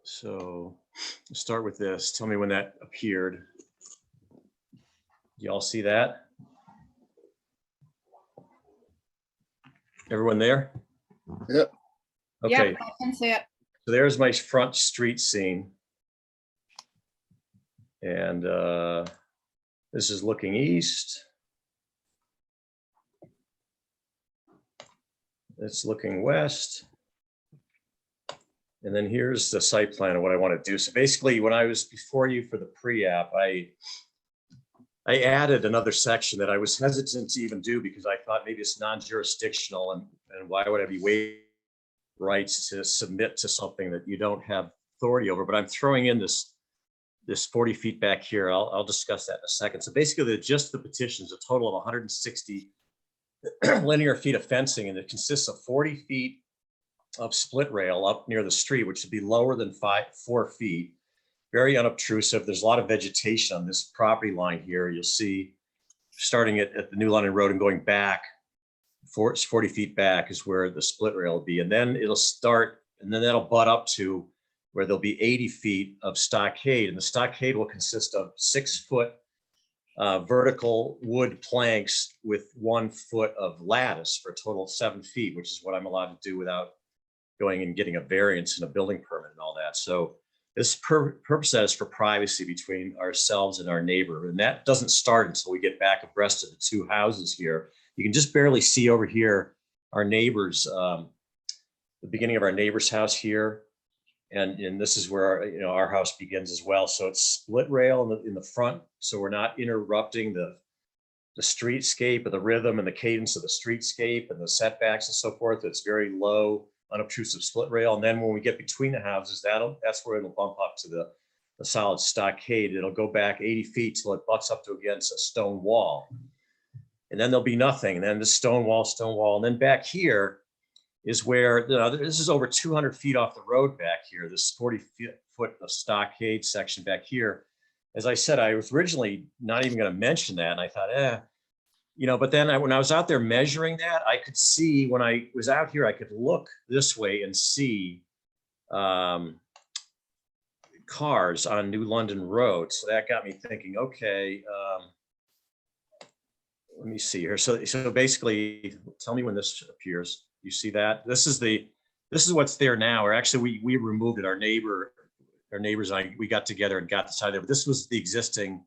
So let's start with this. Tell me when that appeared. Y'all see that? Everyone there? Yep. Okay, Yep, I can see it. so there's my front street scene. And this is looking east. It's looking west. And then here's the site plan of what I want to do. So basically, when I was before you for the pre-app, I added another section that I was hesitant to even do because I thought maybe it's non-jurisdictional and why would I be waiving rights to submit to something that you don't have authority over? But I'm throwing in this 40 feet back here. I'll discuss that in a second. So basically, the gist of the petition is a total of 160 linear feet of fencing, and it consists of 40 feet of split rail up near the street, which would be lower than 4 feet. Very unobtrusive. There's a lot of vegetation on this property line here. You'll see starting at the New London Road and going back 40 feet back is where the split rail will be. And then it'll start, and then that'll butt up to where there'll be 80 feet of stockade. And the stockade will consist of 6-foot vertical wood planks with 1 foot of lattice for a total of 7 feet, which is what I'm allowed to do without going and getting a variance and a building permit and all that. So this purpose that is for privacy between ourselves and our neighbor. And that doesn't start until we get back abreast of the 2 houses here. You can just barely see over here our neighbors, the beginning of our neighbor's house here. And this is where our house begins as well. So it's split rail in the front. So we're not interrupting the streetscape or the rhythm and the cadence of the streetscape and the setbacks and so forth. It's very low, unobtrusive split rail. And then when we get between the houses, that's where it'll bump up to the solid stockade. It'll go back 80 feet till it butts up to against a stone wall. And then there'll be nothing. And then the stone wall. And then back here is where, this is over 200 feet off the road back here, this 40-foot of stockade section back here. As I said, I was originally not even going to mention that. And I thought, but then when I was out there measuring that, I could see when I was out here, I could look this way and see cars on New London Road. So that got me thinking, okay, let me see here. So basically, tell me when this appears. You see that? This is what's there now. Or actually, we removed it. Our neighbors and I, we got together and got this out of there. But this was the existing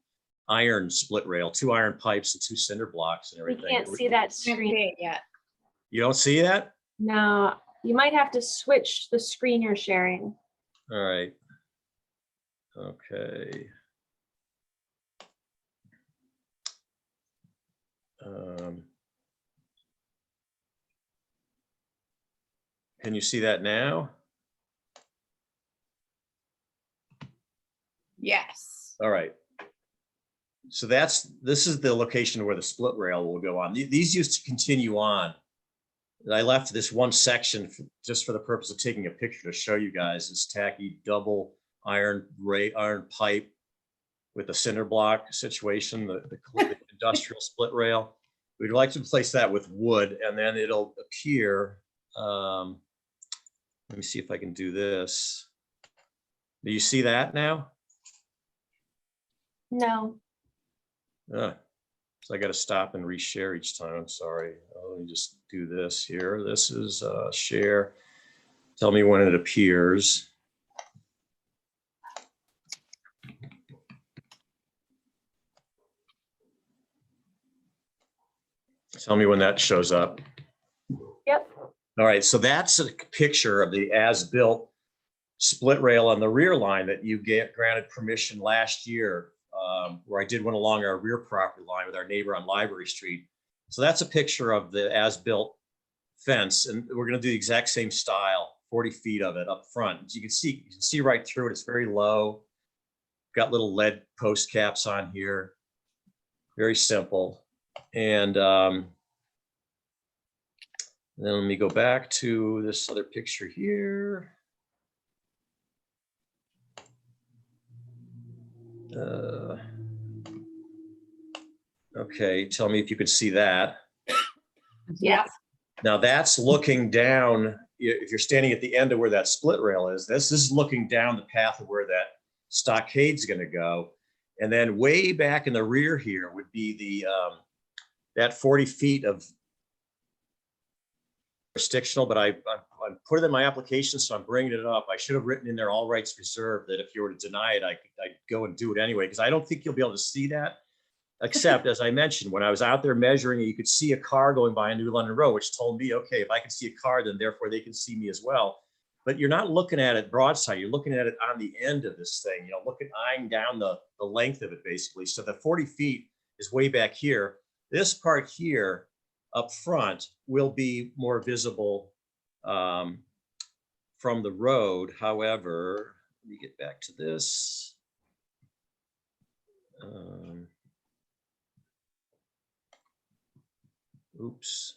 iron split rail, 2 iron pipes and 2 cinder blocks and We everything. can't see that Can't screen. see it yet. You don't see that? No, you might have to switch the screen you're sharing. All right. Okay. Can you see that now? Yes. All right. So this is the location where the split rail will go on. These used to continue on. I left this one section just for the purpose of taking a picture to show you guys this tacky double iron pipe with the cinder block situation, the industrial split rail. We'd like to replace that with wood, and then it'll appear. Let me see if I can do this. Do you see that now? No. So I got to stop and reshare each time. I'm sorry. Let me just do this here. This is share. Tell me when it appears. Tell me when that shows up. Yep. All right, so that's a picture of the as-built split rail on the rear line that you granted permission last year, where I did one along our rear property line with our neighbor on Library Street. So that's a picture of the as-built fence, and we're gonna do the exact same style, 40 feet of it up front. As you can see right through it. It's very low. Got little lead post caps on here. Very simple. And then let me go back to this other picture here. Okay, tell me if you could see that. Yes. Now that's looking down, if you're standing at the end of where that split rail is, this is looking down the path of where that stockade's gonna go. And then way back in the rear here would be the that 40 feet of jurisdictional, but I put it in my application, so I'm bringing it up. I should have written in there all rights reserved, that if you were to deny it, I'd go and do it anyway, because I don't think you'll be able to see that. Except, as I mentioned, when I was out there measuring, you could see a car going by on New London Road, which told me, okay, if I can see a car, then therefore they can see me as well. But you're not looking at it broadside, you're looking at it on the end of this thing, eyeing down the length of it, basically. So the 40 feet is way back here. This part here up front will be more visible from the road. However, let me get back to this. Oops.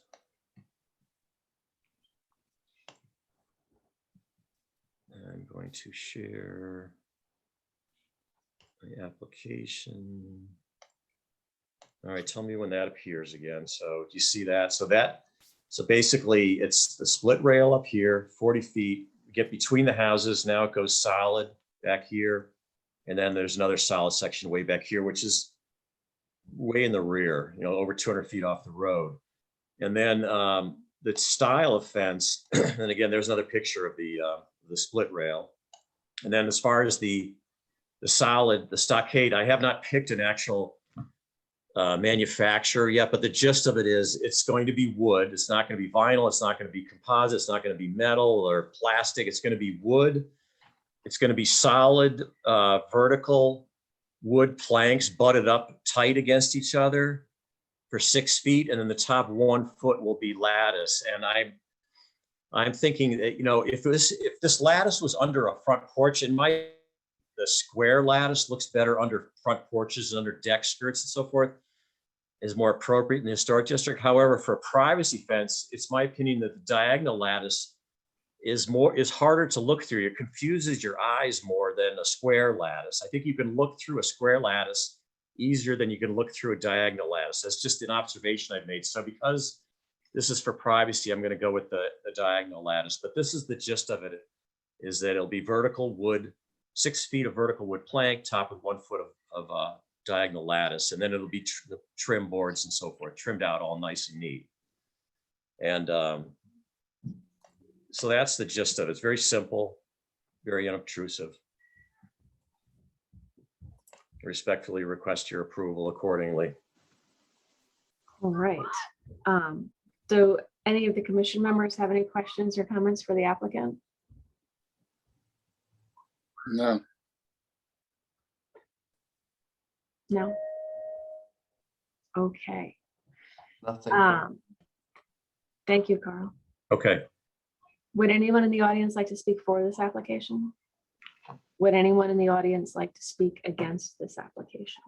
I'm going to share my application. All right, tell me when that appears again. So do you see that? So basically it's the split rail up here, 40 feet, you get between the houses. Now it goes solid back here. And then there's another solid section way back here, which is way in the rear, over 200 feet off the road. And then the style of fence, and again, there's another picture of the split rail. And then as far as the stockade, I have not picked an actual manufacturer yet, but the gist of it is it's going to be wood. It's not going to be vinyl. It's not going to be composite. It's not going to be metal or plastic. It's going to be wood. It's going to be solid vertical wood planks butted up tight against each other for 6 feet, and then the top 1 foot will be lattice. And I'm thinking that, if this lattice was under a front porch, the square lattice looks better under front porches and under deck skirts and so forth, is more appropriate in the historic district. However, for a privacy fence, it's my opinion that the diagonal lattice is harder to look through. It confuses your eyes more than a square lattice. I think you can look through a square lattice easier than you can look through a diagonal lattice. That's just an observation I've made. So because this is for privacy, I'm going to go with the diagonal lattice. But this is the gist of it, is that it'll be vertical wood, 6 feet of vertical wood plank, topped with 1 foot of diagonal lattice. And then it'll be the trim boards and so forth, trimmed out all nice and neat. And so that's the gist of it. It's very simple, very unobtrusive. Respectfully request your approval accordingly. All right. So any of the commission members have any questions or comments for the applicant? No. No? Okay. Nothing. Thank you, Carl. Okay. Would anyone in the audience like to speak for this application? Would anyone in the audience like to speak against this application?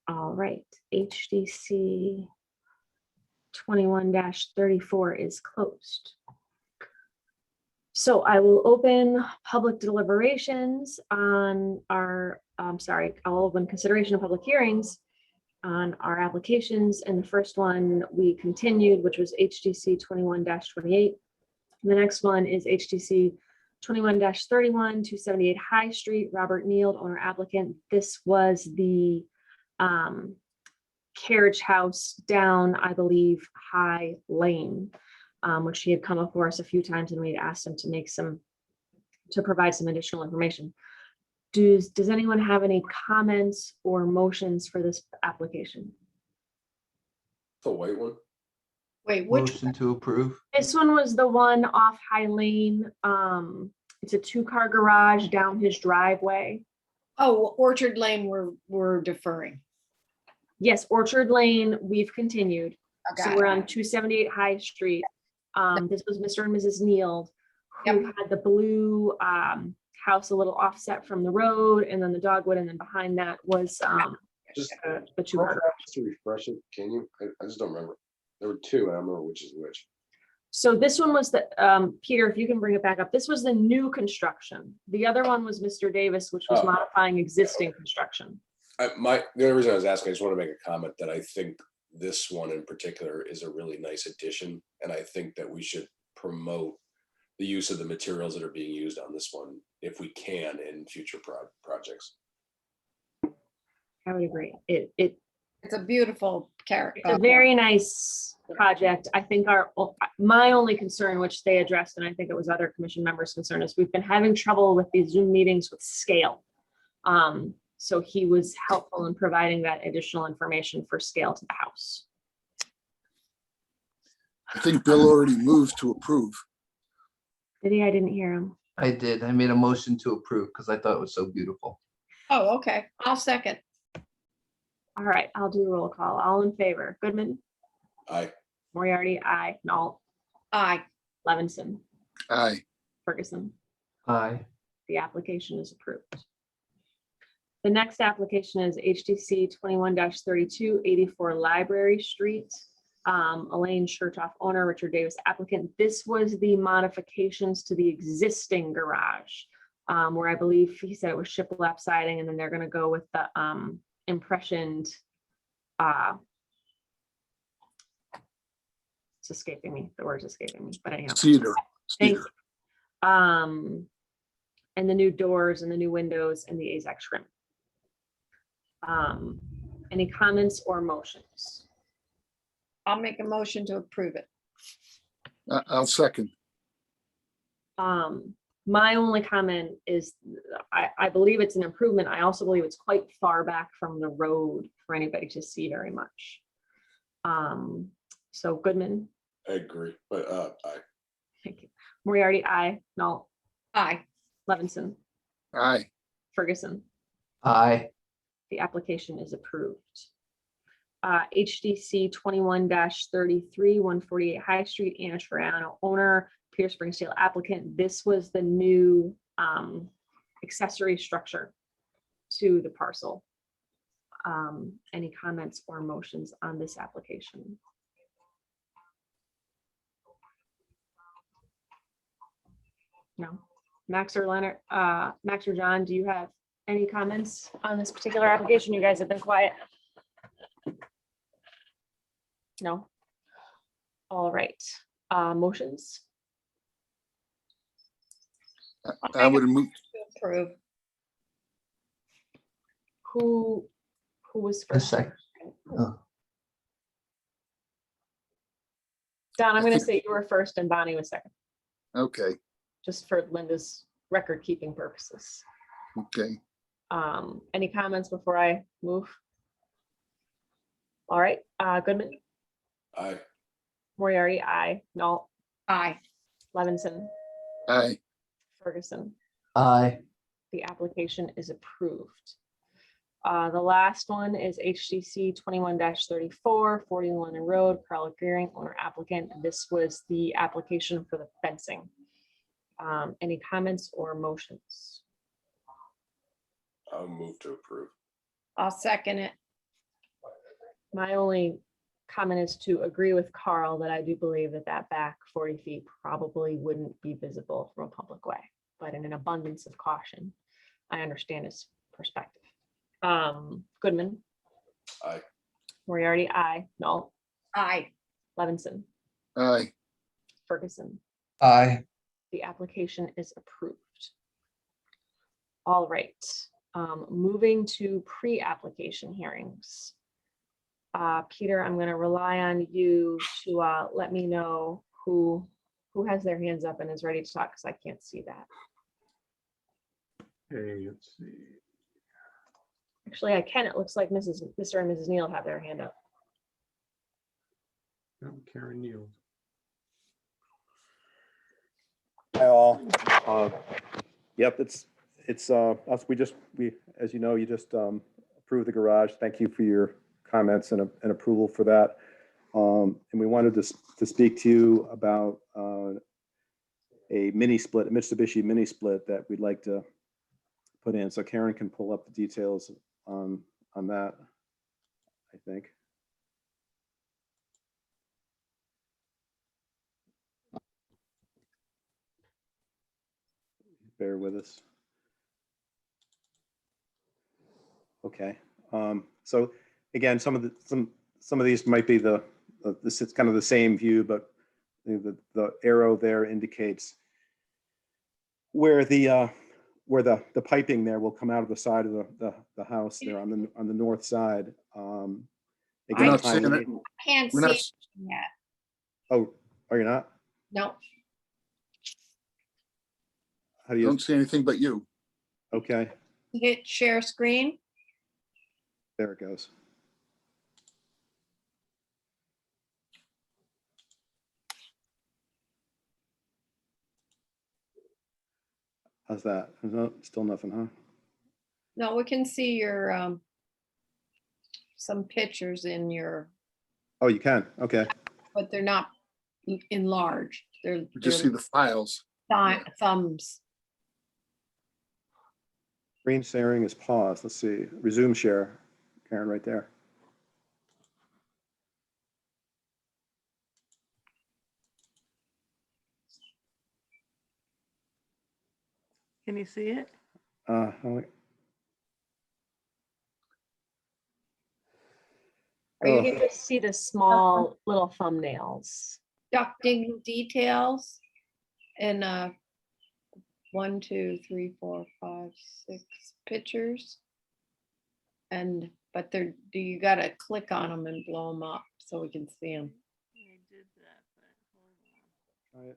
All right, HDC 21-34 is closed. So I will open public deliberations on our, I'll open consideration of public hearings on our applications. And the first one we continued, which was HDC 21-28. The next one is HDC 21-31, 278 High Street, Robert Neal, owner applicant. This was the carriage house down, I believe, High Lane, which he had come up for us a few times, and we had asked him to provide some additional information. Does anyone have any comments or motions for this application? The white one. Wait, which, Motion to approve. This one was the one off High Lane. It's a 2-car garage down his driveway. oh, Orchard Lane, we're deferring. Yes, Orchard Lane, we've continued. So Okay. we're on 278 High Street. This was Mr. and Mrs. Neal, who Yep. had the blue house a little offset from the road, and then the dogwood, and then behind that was Just the two car. to refresh it, can you? I just don't remember. There were two, and I don't remember which is which. So this one was the, Peter, if you can bring it back up, this was the new construction. The other one was Mr. Davis, which was Oh. modifying existing construction. The only reason I was asking, I just want to make a comment that I think this one in particular is a really nice addition. And I think that we should promote the use of the materials that are being used on this one if we can in future projects. I would agree. It's It's a beautiful character. a very nice project. I think my only concern, which they addressed, and I think it was other commission members' concern, is we've been having trouble with these Zoom meetings with scale. So he was helpful in providing that additional information for scale to the house. I think Bill already moved to approve. Did he? I didn't hear him. I did. I made a motion to approve because I thought it was so beautiful. Oh, okay. I'll second. All right, I'll do a roll call. All in favor? Goodman, Aye. Moriarty, aye. Nault, Aye. Levinson, Aye. Ferguson. Aye. The application is approved. The next application is HDC 21-32, 84 Library Street. Elaine Chertoff, owner, Richard Davis, applicant. This was the modifications to the existing garage, where I believe he said it was shiplap siding, and then they're gonna go with the impressioned, it's escaping me, the word's escaping me, but anyhow. Cedar. Thank Cedar. you. And the new doors and the new windows and the AZAC shrimp. Any comments or motions? I'll make a motion to approve it. I'll second. My only comment is, I believe it's an improvement. I also believe it's quite far back from the road for anybody to see very much. So Goodman, I agree, but aye. thank you. Moriarty, aye. Nault, Aye. Levinson, Aye. Ferguson. Aye. The application is approved. HDC 21-33, 148 High Street, Anna Triano, owner, Peter Springsteel, applicant. This was the new accessory structure to the parcel. Any comments or motions on this application? No. Max or Leonard, Max or John, do you have any comments on this particular application? You guys have been quiet. No. All right, motions. I would move. To approve. Who was A first? second. Oh, Don, I'm I gonna think- say you were first and Bonnie was second, Okay. just for Linda's record keeping purposes. Okay. Any comments before I move? All right, Goodman, Aye. Moriarty, aye. Nault, Aye. Levinson, Aye. Ferguson. Aye. The application is approved. The last one is HDC 21-34, 41 Road, Carl Gearing, owner applicant. This was the application for the fencing. Any comments or motions? I'll move to approve. I'll second it. My only comment is to agree with Carl that I do believe that that back 40 feet probably wouldn't be visible from a public way, but in an abundance of caution, I understand his perspective. Goodman, Aye. Moriarty, aye. Nault, Aye. Levinson, Aye. Ferguson. Aye. The application is approved. All right, moving to pre-application hearings. Peter, I'm going to rely on you to let me know who has their hands up and is ready to talk, because I can't see that. Okay, let's see. Actually, I can. It looks like Mr. and Mrs. Neal have their hand up. Oh, Karen Neal. Hi all. Yep, it's us. We, as you know, you just approved the garage. Thank you for your comments and approval for that. And we wanted to speak to you about a mini split, a Mitsubishi mini split that we'd like to put in. So Karen can pull up the details on that, I think. Bear with us. Okay. So again, some of these might be this is kind of the same view, but the arrow there indicates where the piping there will come out of the side of the house there on the north side. We're Again, not seeing it. Can't We're see not, it yet. Oh, are you not? No, How do you? don't see anything but you. Okay, hit share screen. there it goes. How's that? No, still nothing, huh? No, we can see your, some pictures in your, Oh, you can. Okay. but they're not enlarged. We just see the files. Thumbs. Screen sharing is paused. Let's see. Resume share. Karen, right there. Can you see it? Oh, Or you can just see the small little thumbnails. Ducting details and 1, 2, 3, 4, 5, 6 pictures. And but you gotta click on them and blow them up so we can see them. I did that, but hold on.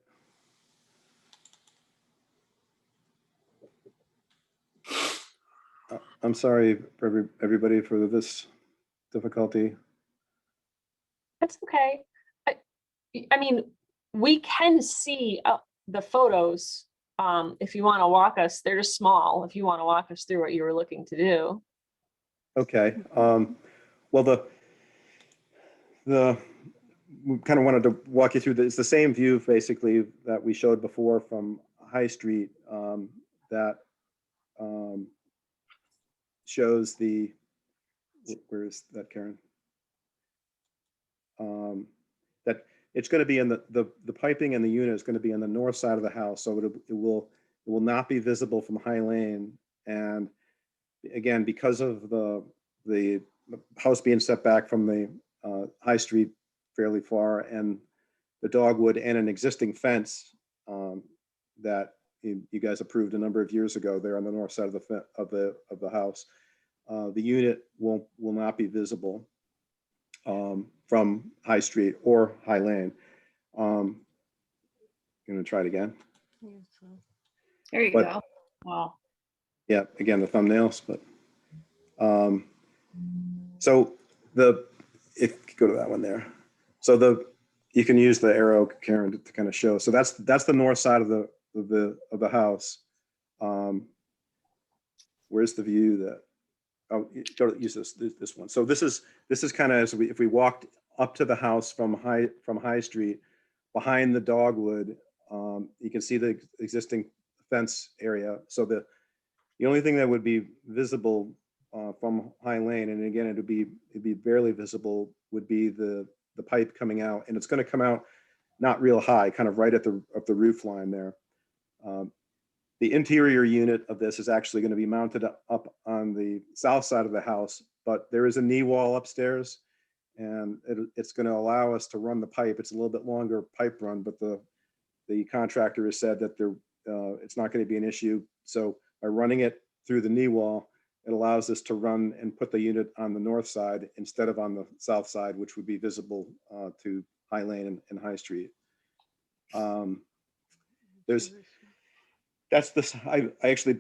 try it. I'm sorry for everybody for this difficulty. That's okay. I mean, we can see the photos. If you want to walk us, they're just small. If you want to walk us through what you were looking to do. Okay. Well, we kind of wanted to walk you through this. It's the same view basically that we showed before from High Street that shows where is that, Karen? That it's going to be in the piping and the unit is going to be on the north side of the house, so it will not be visible from High Lane. And again, because of the house being set back from the High Street fairly far, and the dogwood and an existing fence that you guys approved a number of years ago there on the north side of the house, the unit will not be visible from High Street or High Lane. I'm going to try it again. There you go. Wow. Yeah, again, the thumbnails, but so if you go to that one there, so you can use the arrow, Karen, to kind of show. So that's the north side of the house. Where's the view that? Oh, use this one. So this is kind of as if we walked up to the house from High Street, behind the dogwood, you can see the existing fence area. So the only thing that would be visible from High Lane, and again it'd be barely visible, would be the pipe coming out, and it's going to come out not real high, kind of right at the roof line there. The interior unit of this is actually going to be mounted up on the south side of the house, but there is a knee wall upstairs, and it's going to allow us to run the pipe. It's a little bit longer pipe run, but the contractor has said that it's not going to be an issue. So by running it through the knee wall, it allows us to run and put the unit on the north side instead of on the south side, which would be visible to High Lane and High Street. I actually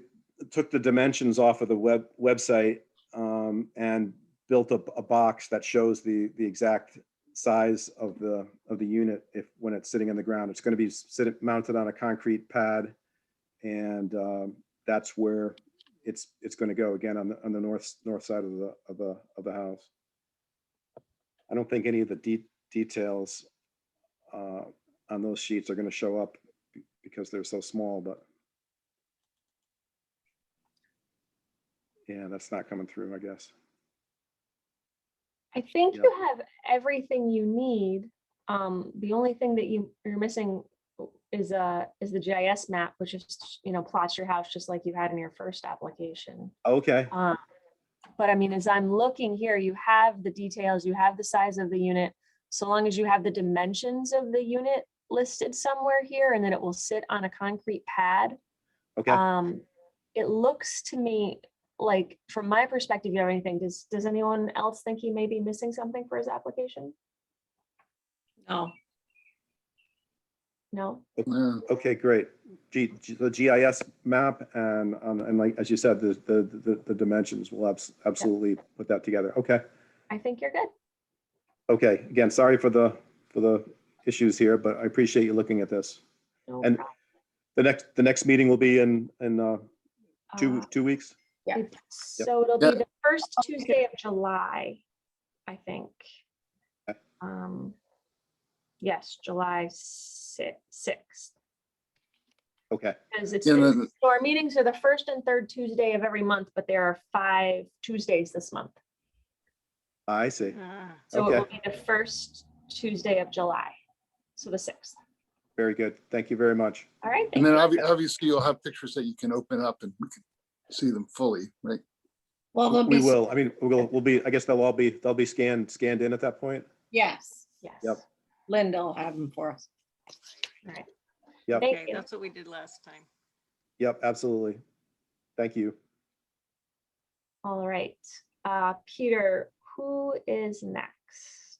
took the dimensions off of the website and built up a box that shows the exact size of the unit when it's sitting on the ground. It's going to be mounted on a concrete pad, and that's where it's going to go, again on the north side of the house. I don't think any of the details on those sheets are going to show up because they're so small, but yeah, that's not coming through, I guess. I think Yep. you have everything you need. The only thing that you're missing is the GIS map, which is, plots your house just like you had in your first application. Okay, But I mean, as I'm looking here, you have the details, you have the size of the unit. So long as you have the dimensions of the unit listed somewhere here, and then it will sit on a concrete pad. okay. It looks to me like, from my perspective, you have anything, does anyone else think he may be missing something for his application? No, No? Yeah. Okay, great. The GIS map and like, as you said, the dimensions, we'll absolutely put that together. Okay. I think you're good. Okay, again, sorry for the issues here, but I appreciate you looking at this. No And problem. the next meeting will be in two Uh, weeks? yeah. So it'll Yeah. be the first Tuesday of July, I think. Okay. Yes, July 6th. Okay, Because Yeah, so our meetings are the first and third Tuesday of every month, but there are 5 Tuesdays this month. I see. So it will Okay. be the first Tuesday of July. So the 6th. Very good. Thank you very much. All right. And Thank then you. obviously you'll have pictures that you can open up and we can see them fully, right? well, they'll We be, will. I mean, we'll be, I guess they'll be scanned in at that point. yes, Yes. Yep. Linda will have them for us. All right. Yep. Thank Okay, you. that's what we did last time. Yep, absolutely. Thank you. All right. Peter, who is next?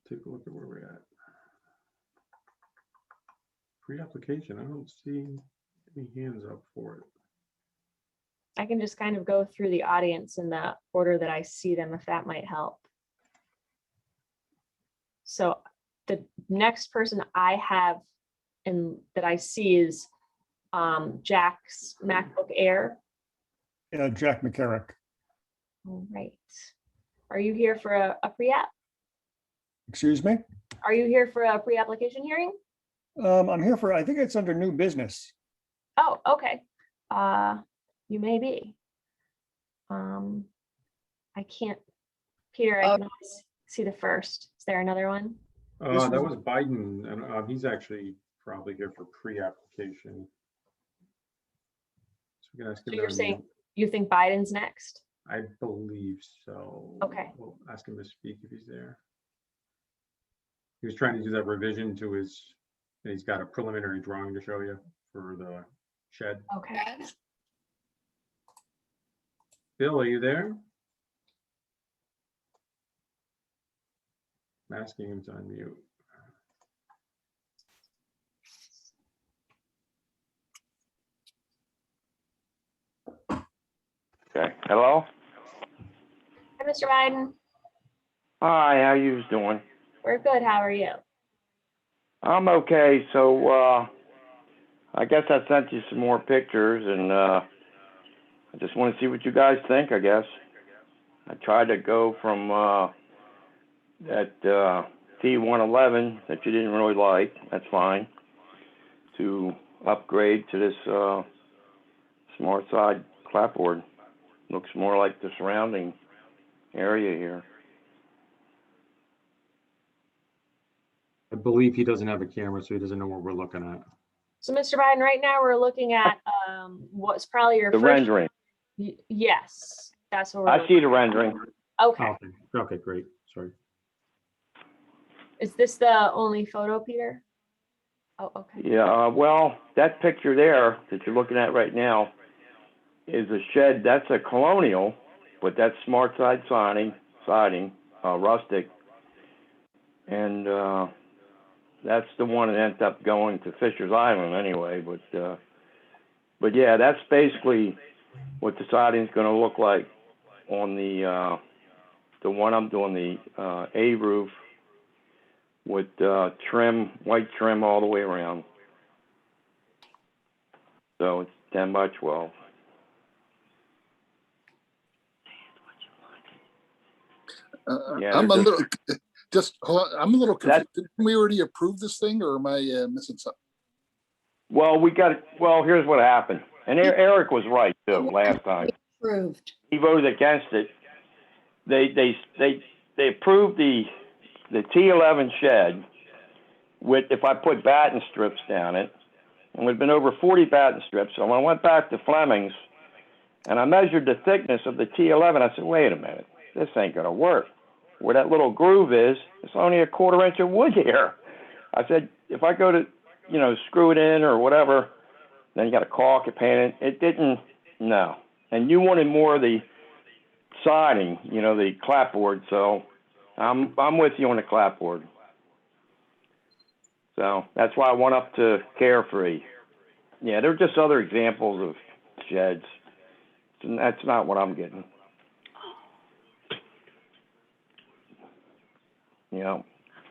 Take a look at where we're at. Pre-application, I don't see any hands up for it. I can just kind of go through the audience in the order that I see them, if that might help. So the next person I have and that I see is Jack's MacBook Air. Yeah, Jack McCarrick. All right. Are you here for a pre-app? Excuse me? Are you here for a pre-application hearing? I'm here for, I think it's under new business. Oh, okay. You may be. I can't, Peter, I can always see the first. Is there another one? That was Biden, and he's actually probably here for pre-application. So we can ask him So to you're saying unmute. you think Biden's next? I believe so. Okay. We'll ask him to speak if he's there. He was trying to do that revision to his, he's got a preliminary drawing to show you for the shed. Okay. Bill, are you there? I'm asking him to unmute. Okay, hello? Hi, Mr. Biden. Hi, how you doing? We're good. How are you? I'm okay, so, I guess I sent you some more pictures and, I just want to see what you guys think, I guess. I tried to go from, that, T111 that you didn't really like, that's fine, to upgrade to this, smart side clapboard. Looks more like the surrounding area here. I believe he doesn't have a camera, so he doesn't know what we're looking at. So, Mr. Biden, right now we're looking at what's probably your The first. rendering. Yes, that's what we're. I see the rendering. Okay. Okay, okay, great, sorry. Is this the only photo, Peter? Oh, okay. Yeah, well, that picture there that you're looking at right now is a shed. That's a colonial, but that's smart side siding, rustic. And that's the one that ends up going to Fisher's Island anyway. But yeah, that's basically what the siding's going to look like on the one I'm doing, the A roof with trim, white trim all the way around. So it's 10 by 12. Yeah, I'm a they're little, just, hold on, I'm a little That- confused. Didn't we already approve this thing or am I missing something? Well, here's what happened. And Eric was right too, last time. Approved. He voted against it. They approved the T11 shed with, if I put batten strips down it, and we've been over 40 batten strips. So when I went back to Fleming's and I measured the thickness of the T11, I said, wait a minute, this ain't gonna work. Where that little groove is, it's only a 1/4 inch of wood here. I said, if I go to, screw it in or whatever, then you got to caulk it, paint it. It didn't, no. And you wanted more of the siding, the clapboard. So I'm with you on the clapboard. So that's why I went up to Carefree. Yeah, they're just other examples of sheds. And that's not what I'm getting.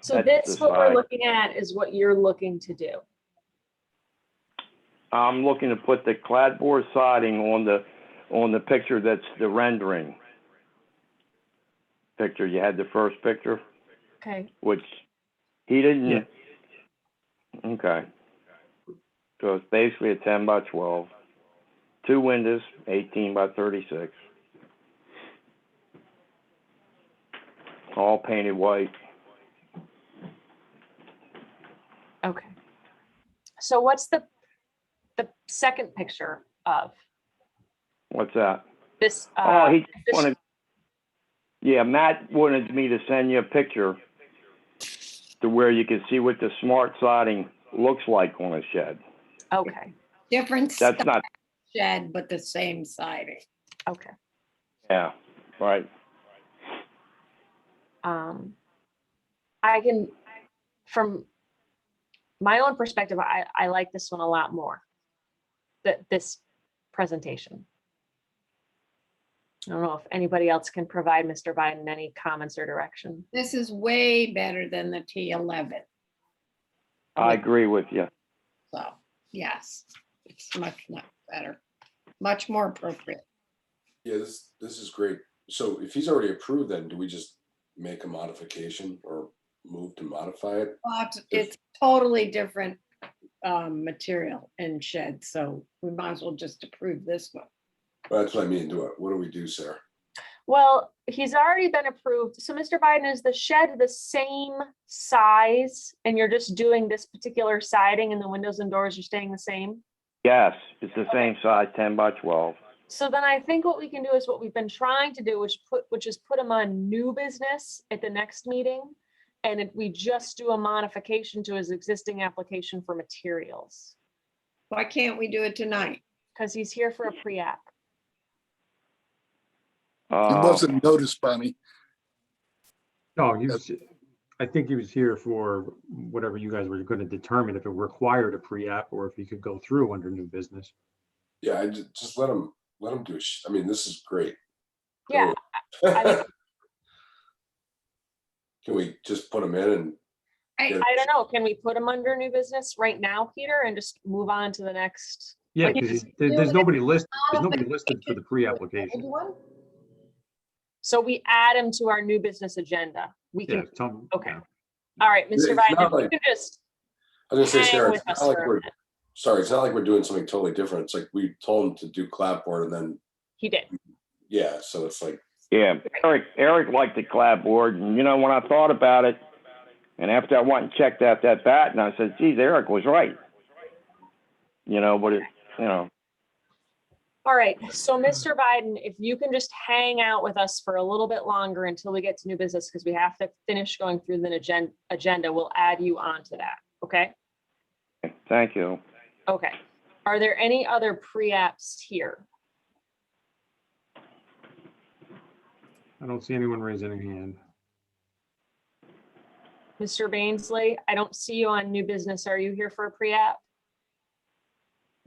So That's this, the what we're side. looking at is what you're looking to do. I'm looking to put the clapboard siding on the picture that's the rendering picture. You had the first picture, Okay. which he didn't. Yeah. Okay. So it's basically a 10 by 12, 2 windows, 18 by 36, all painted white. Okay. So what's the second picture of What's that? this? He this- wanted. Yeah, Matt wanted me to send you a picture to where you can see what the smart siding looks like on a shed. Okay. Different That's style not. shed, but the same siding. Okay. Yeah. Right. I can, from my own perspective, I like this one a lot more. This presentation. I don't know if anybody else can provide Mr. Biden any comments or direction. This is way better than the T11. I agree with you. So, yes, it's much better, much more appropriate. Yeah, this is great. So if he's already approved, then do we just make a modification or move to modify it? But it's totally different material and shed, so we might as well just approve this one. Well, that's what I mean. What do we do, Sarah? Well, he's already been approved. So Mr. Biden, is the shed the same size and you're just doing this particular siding and the windows and doors are staying the same? Yes, it's the same size, 10 by 12. So then I think what we can do is what we've been trying to do, which is put him on new business at the next meeting. And if we just do a modification to his existing application for materials, Why can't we do it tonight? because he's here for a pre-app. It wasn't noticed by me. No, I think he was here for whatever you guys were going to determine if it required a pre-app or if he could go through under new business. Yeah, I just let him do it. I mean, this is great. Yeah. I mean, Can we just put him in and? I don't know. Can we put him under new business right now, Peter, and just move on to the next? Yeah, Like, because there's nobody listed. There's nobody listed for the pre-application. So we add him to our new business agenda. We Yeah, can, okay. All right, Mr. It's Biden, not if you like- can just I was gonna say, hang Sarah, with it's us not like for a we're, minute. sorry, it's not like we're doing something totally different. It's like we told him to do clapboard and then, He did. yeah, so it's like, Yeah, Eric liked the clapboard, and when I thought about it, and after I went and checked out that batten, I said, geez, Eric was right. But All right, so Mr. Biden, if you can just hang out with us for a little bit longer until we get to new business, because we have to finish going through the agenda, we'll add you onto that, okay? thank you. Okay. Are there any other pre-apps here? I don't see anyone raising a hand. Mr. Bainsley, I don't see you on new business. Are you here for a pre-app?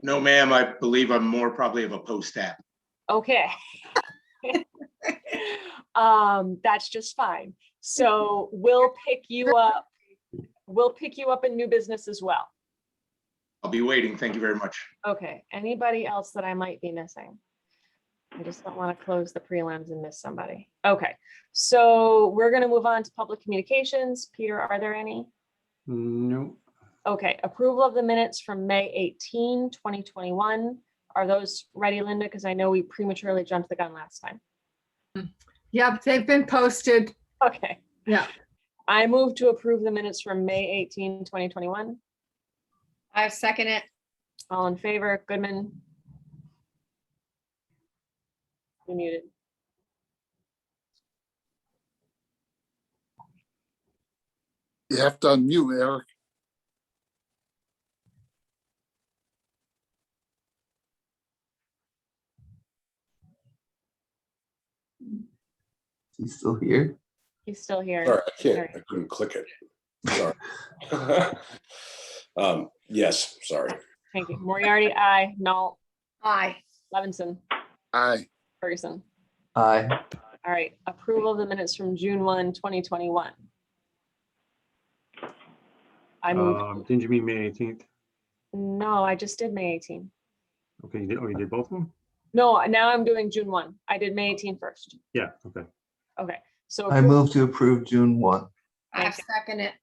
No, ma'am, I believe I'm more probably of a post-app. Okay. That's just fine. So we'll pick you up. We'll pick you up in new business as well. I'll be waiting. Thank you very much. Okay. Anybody else that I might be missing? I just don't want to close the prelims and miss somebody. Okay, so we're going to move on to public communications. Peter, are there any? No. Okay, approval of the minutes from May 18, 2021. Are those ready, Linda? Because I know we prematurely jumped the gun last time. Yep, they've been posted. Okay. Yeah. I move to approve the minutes from May 18, 2021. I second it. All in favor, Goodman? You're muted. You have to unmute, Eric. He's still here. He's still here. Sorry, I couldn't click it. Sorry. Yes, sorry. Thank you. Moriarty, aye. Null, Aye. Levinson, Aye. Ferguson. Aye. All right, approval of the minutes from June 1, 2021. I move, Didn't you mean May 18th? no, I just did May 18. Okay, you did, oh, you did both of them? No, now I'm doing June 1. I did May 18 first. Yeah, okay. Okay, so. I move to approve June 1. I Thank you. second it.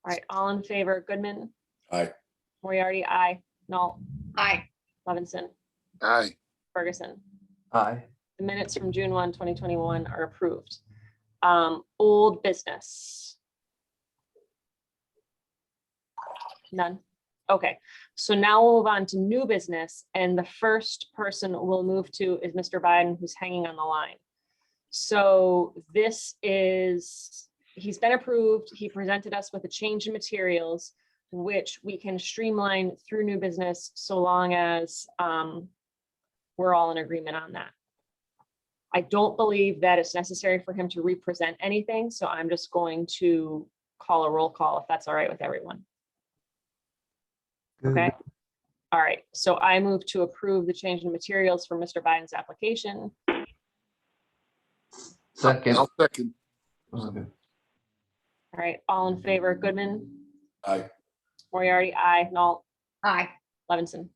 All right, all in favor, Goodman, Aye. Moriarty, aye. Null, Aye. Levinson, Aye. Ferguson. Aye. The minutes from June 1, 2021 are approved. Old business. None. Okay, so now we'll move on to new business, and the first person we'll move to is Mr. Biden, who's hanging on the line. So this is, he's been approved. He presented us with a change in materials, which we can streamline through new business so long as we're all in agreement on that. I don't believe that it's necessary for him to represent anything, so I'm just going to call a roll call if that's all right with everyone. Okay. All right, so I move to approve the change in materials for Mr. Biden's application. Second. I'll second. Okay. All right, all in favor, Goodman, Aye. Moriarty, aye. Null, Aye. Levinson.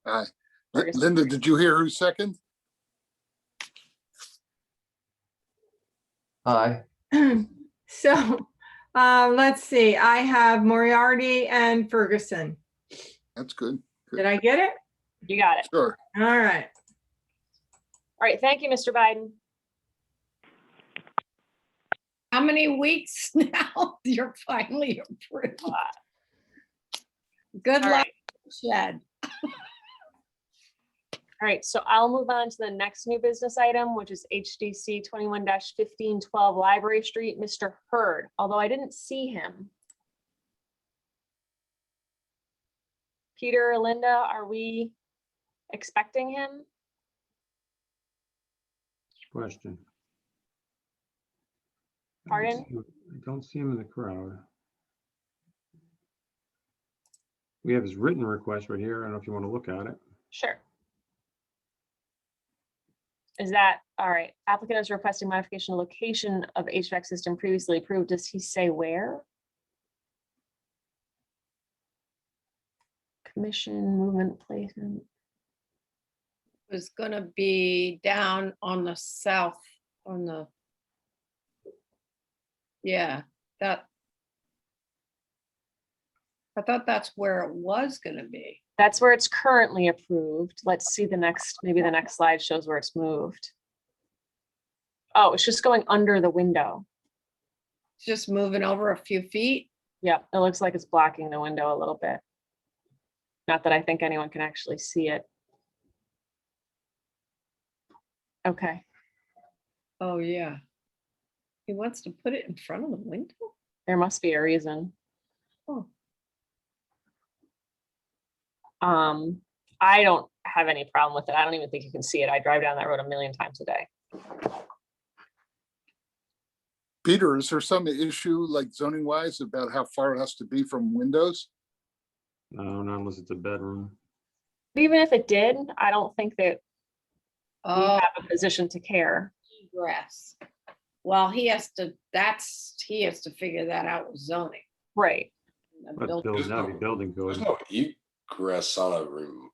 Aye. Ferguson. Linda, did you hear who's second? Aye. So let's see. I have Moriarty and Ferguson. That's good. Did I get it? You got it. Sure. All right. All right, thank you, Mr. Biden. How many weeks now? You're finally approved. Good All luck, right. Shed. All right, so I'll move on to the next new business item, which is HDC 21-1512 Library Street, Mr. Hurd, although I didn't see him. Peter or Linda, are we expecting him? Question. Pardon? I don't see him in the crowd. We have his written request right here. I don't know if you want to look at it. Sure. Is that, all right, applicant is requesting modification of location of HVAC system previously approved. Does he say where? Commission, movement, placement. Was gonna be down on the south, on the. Yeah, that. I thought that's where it was gonna be. That's where it's currently approved. Let's see the next, maybe the next slide shows where it's moved. Oh, it's just going under the window. It's just moving over a few feet. Yep, it looks like it's blocking the window a little bit. Not that I think anyone can actually see it. Okay, Oh, yeah. He wants to put it in front of the window? there must be a reason. Oh. I don't have any problem with it. I don't even think you can see it. I drive down that road a million times a day. Peter, is there some issue like zoning wise about how far it has to be from windows? No, not unless it's a bedroom. Even if it did, I don't think that we Oh, have a position to care. egress. Well, he has to figure that out with zoning. Right. The But building- that'd be building There's code. no egress on a room.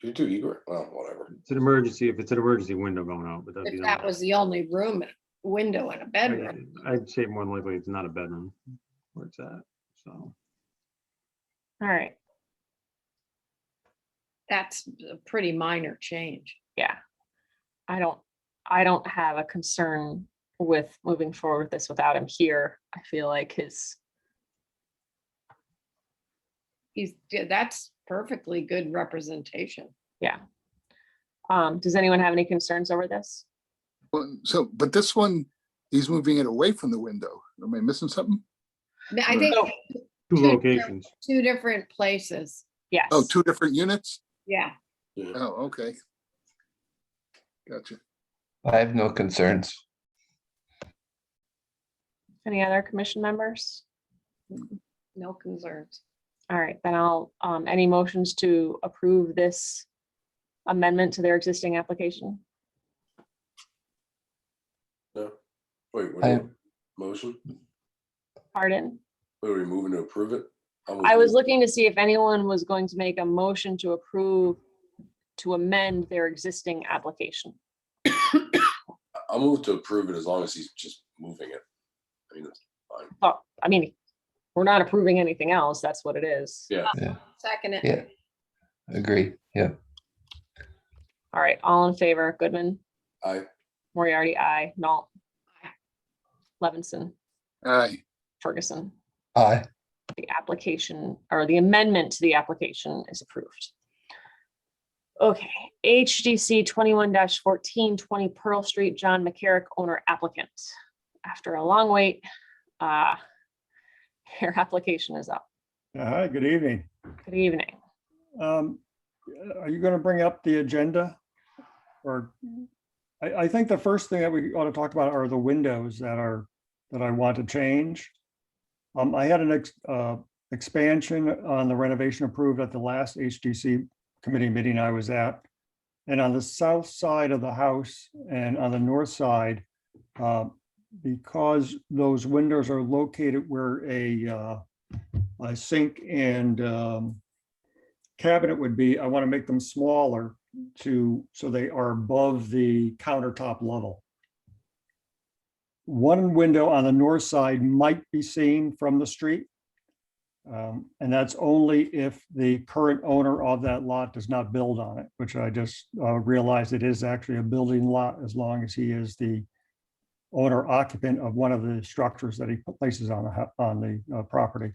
You do egress, well, whatever. It's an emergency, if it's an emergency window going out, but that'd be. If the that only- was the only room, window in a bedroom. I'd say more than likely it's not a bedroom where it's at, so. All right, That's a pretty minor change. yeah. I don't have a concern with moving forward with this without him here. I feel like That's perfectly good representation. yeah. Does anyone have any concerns over this? So, but this one, he's moving it away from the window. Am I missing something? I think No. Two locations. two different places. Yes. Oh, two different units? Yeah. Oh, okay. Gotcha. I have no concerns. Any other commission members? No concerns. All right, then I'll, any motions to approve this amendment to their existing application? No. Wait, what? I- do you- Motion? Pardon? Wait, are we moving to approve it? I was looking to see if anyone was going to make a motion to approve, to amend their existing application. I'll move to approve it as long as he's just moving it. I mean, that's fine. Oh, I mean, we're not approving anything else. That's what it is. Yeah. Yeah, Second it. yeah. Agree, yeah. All right, all in favor, Goodman, I, Moriarty, aye, Nault, Levinson, Aye. Ferguson. Aye. The application or the amendment to the application is approved. Okay, HDC 21-1420 Pearl Street, John McCarrick, owner applicant. After a long wait, your application is up. Hi, good evening. Good evening. Are you going to bring up the agenda? Or I think the first thing that we ought to talk about are the windows that I want to change. I had an expansion on the renovation approved at the last HDC committee meeting I was at. And on the south side of the house and on the north side, because those windows are located where a sink and cabinet would be, I want to make them smaller so they are above the countertop level. One window on the north side might be seen from the street. And that's only if the current owner of that lot does not build on it, which I just realized it is actually a building lot as long as he is the owner occupant of one of the structures that he places on the property.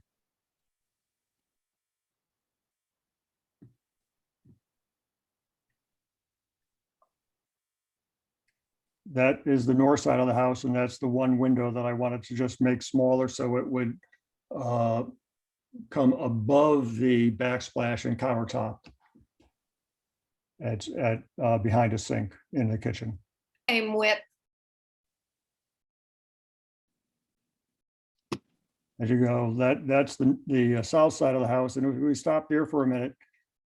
That is the north side of the house, and that's the one window that I wanted to just make smaller so it would come above the backsplash and countertop. It's at behind a sink in the kitchen. Same width. As you go, that's the south side of the house. And if we stop there for a minute,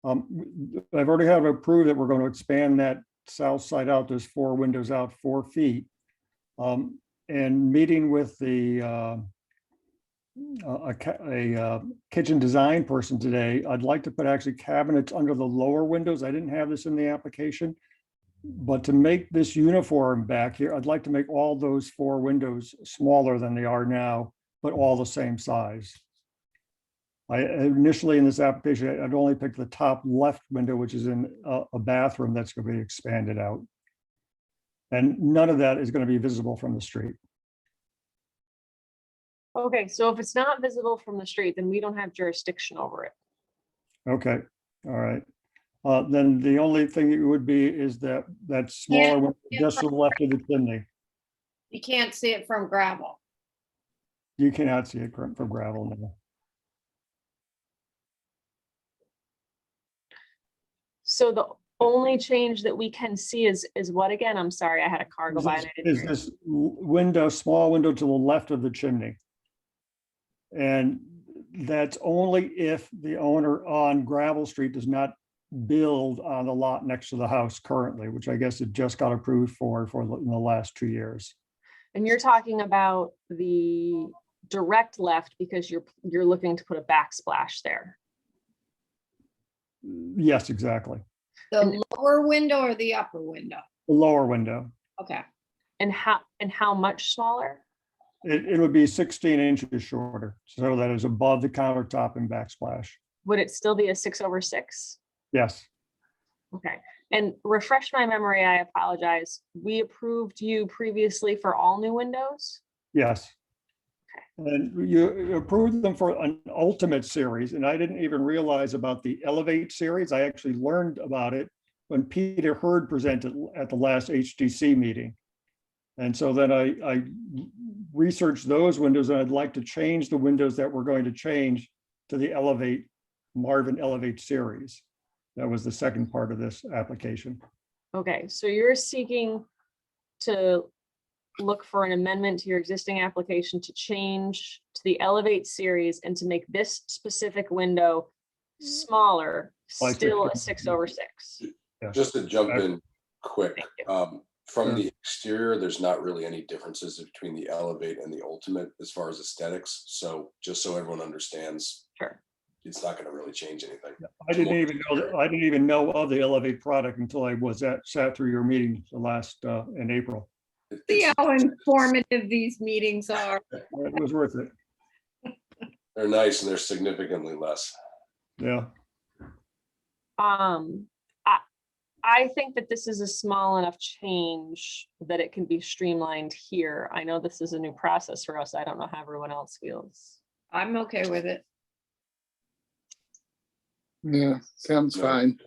I've already have approved that we're going to expand that south side out. There's 4 windows out 4 feet. And meeting with the a kitchen design person today, I'd like to put actually cabinets under the lower windows. I didn't have this in the application, but to make this uniform back here, I'd like to make all those 4 windows smaller than they are now, but all the same size. I initially in this application, I'd only picked the top left window, which is in a bathroom that's going to be expanded out. And none of that is going to be visible from the street. Okay, so if it's not visible from the street, then we don't have jurisdiction over it. Okay, all right. Then the only thing it would be is that smaller one just to the left of the chimney. You can't see it from gravel. You cannot see it from gravel now. So the only change that we can see is what again? I'm sorry, I had a car go by. And I didn't Is hear you. this window, small window to the left of the chimney. And that's only if the owner on Gravel Street does not build on the lot next to the house currently, which I guess it just got approved for in the last 2 years. And you're talking about the direct left because you're looking to put a backsplash there. Yes, exactly. The lower window or the upper window? The lower window. Okay. And how much smaller? It would be 16 inches shorter, so that is above the countertop and backsplash. Would it still be a 6/6? Yes, Okay, and refresh my memory, I apologize. We approved you previously for all new windows? yes. And you approved them for an Ultimate series, and I didn't even realize about the Elevate series. I actually learned about it when Peter Hurd presented at the last HDC meeting. And so then I researched those windows, and I'd like to change the windows that we're going to change to the Elevate, Marvin Elevate series. That was the second part of this application. Okay, so you're seeking to look for an amendment to your existing application to change to the Elevate series and to make this specific window smaller, By still a 16. 6/6. Yes. Just to jump in quick, Thank you. from Sure. the exterior, there's not really any differences between the Elevate and the Ultimate as far as aesthetics. So just so everyone understands, Sure. it's not gonna really change anything. I didn't even know of the Elevate product until I sat through your meeting last in April. See how informative these meetings are. It was worth it. They're nice and they're significantly less. Yeah. I think that this is a small enough change that it can be streamlined here. I know this is a new process for us. I don't know how everyone else feels. I'm okay with it. Yeah, sounds fine.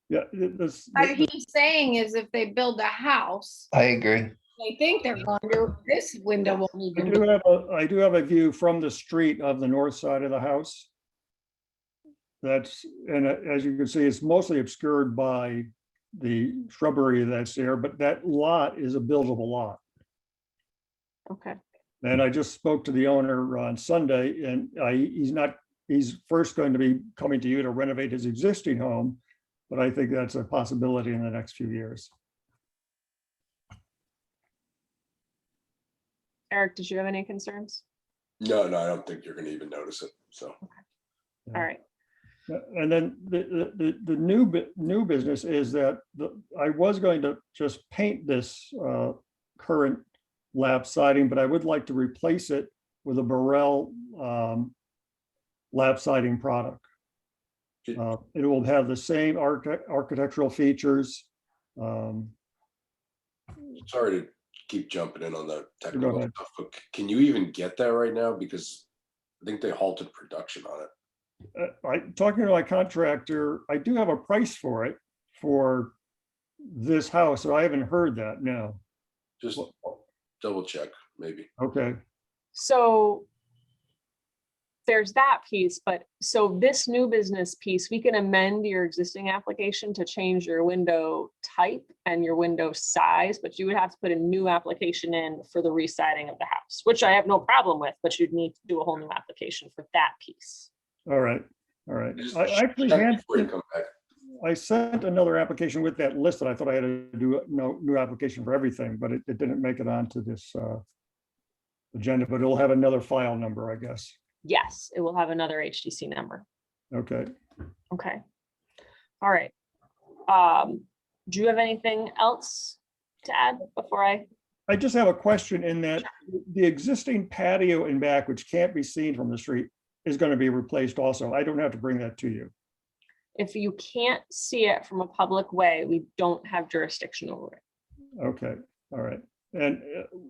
Yeah. What he's saying is if they build a house, I agree. they think they're going to, this window won't I even do be. I do have a view from the street of the north side of the house. That's, and as you can see, it's mostly obscured by the shrubbery that's there, but that lot is a buildable lot. Okay. And I just spoke to the owner on Sunday, and he's first going to be coming to you to renovate his existing home, but I think that's a possibility in the next few years. Eric, did you have any concerns? No, I don't think you're gonna even notice it, so. All right. And then the new business is that I was going to just paint this current lap siding, but I would like to replace it with a Burrell lap siding product. It will have the same architectural features. Sorry to keep jumping in on the Go technical ahead. stuff, but can you even get that right now? Because I think they halted production on it. Talking to my contractor, I do have a price for it for this house, so I haven't heard that, no. Just double check, maybe. Okay, So there's that piece, but so this new business piece, we can amend your existing application to change your window type and your window size, but you would have to put a new application in for the re-siding of the house, which I have no problem with, but you'd need to do a whole new application for that piece. all right, all right. Just I actually check had, before you come back. I sent another application with that list that I thought I had to do no new application for everything, but it didn't make it onto this agenda, but it'll have another file number, I guess. Yes, it will have another HDC number. Okay. Okay. All right. Do you have anything else to add before I just have a question in that the existing patio in back, which can't be seen from the street, is going to be replaced also. I don't have to bring that to you. If you can't see it from a public way, we don't have jurisdiction over it. Okay, all right. And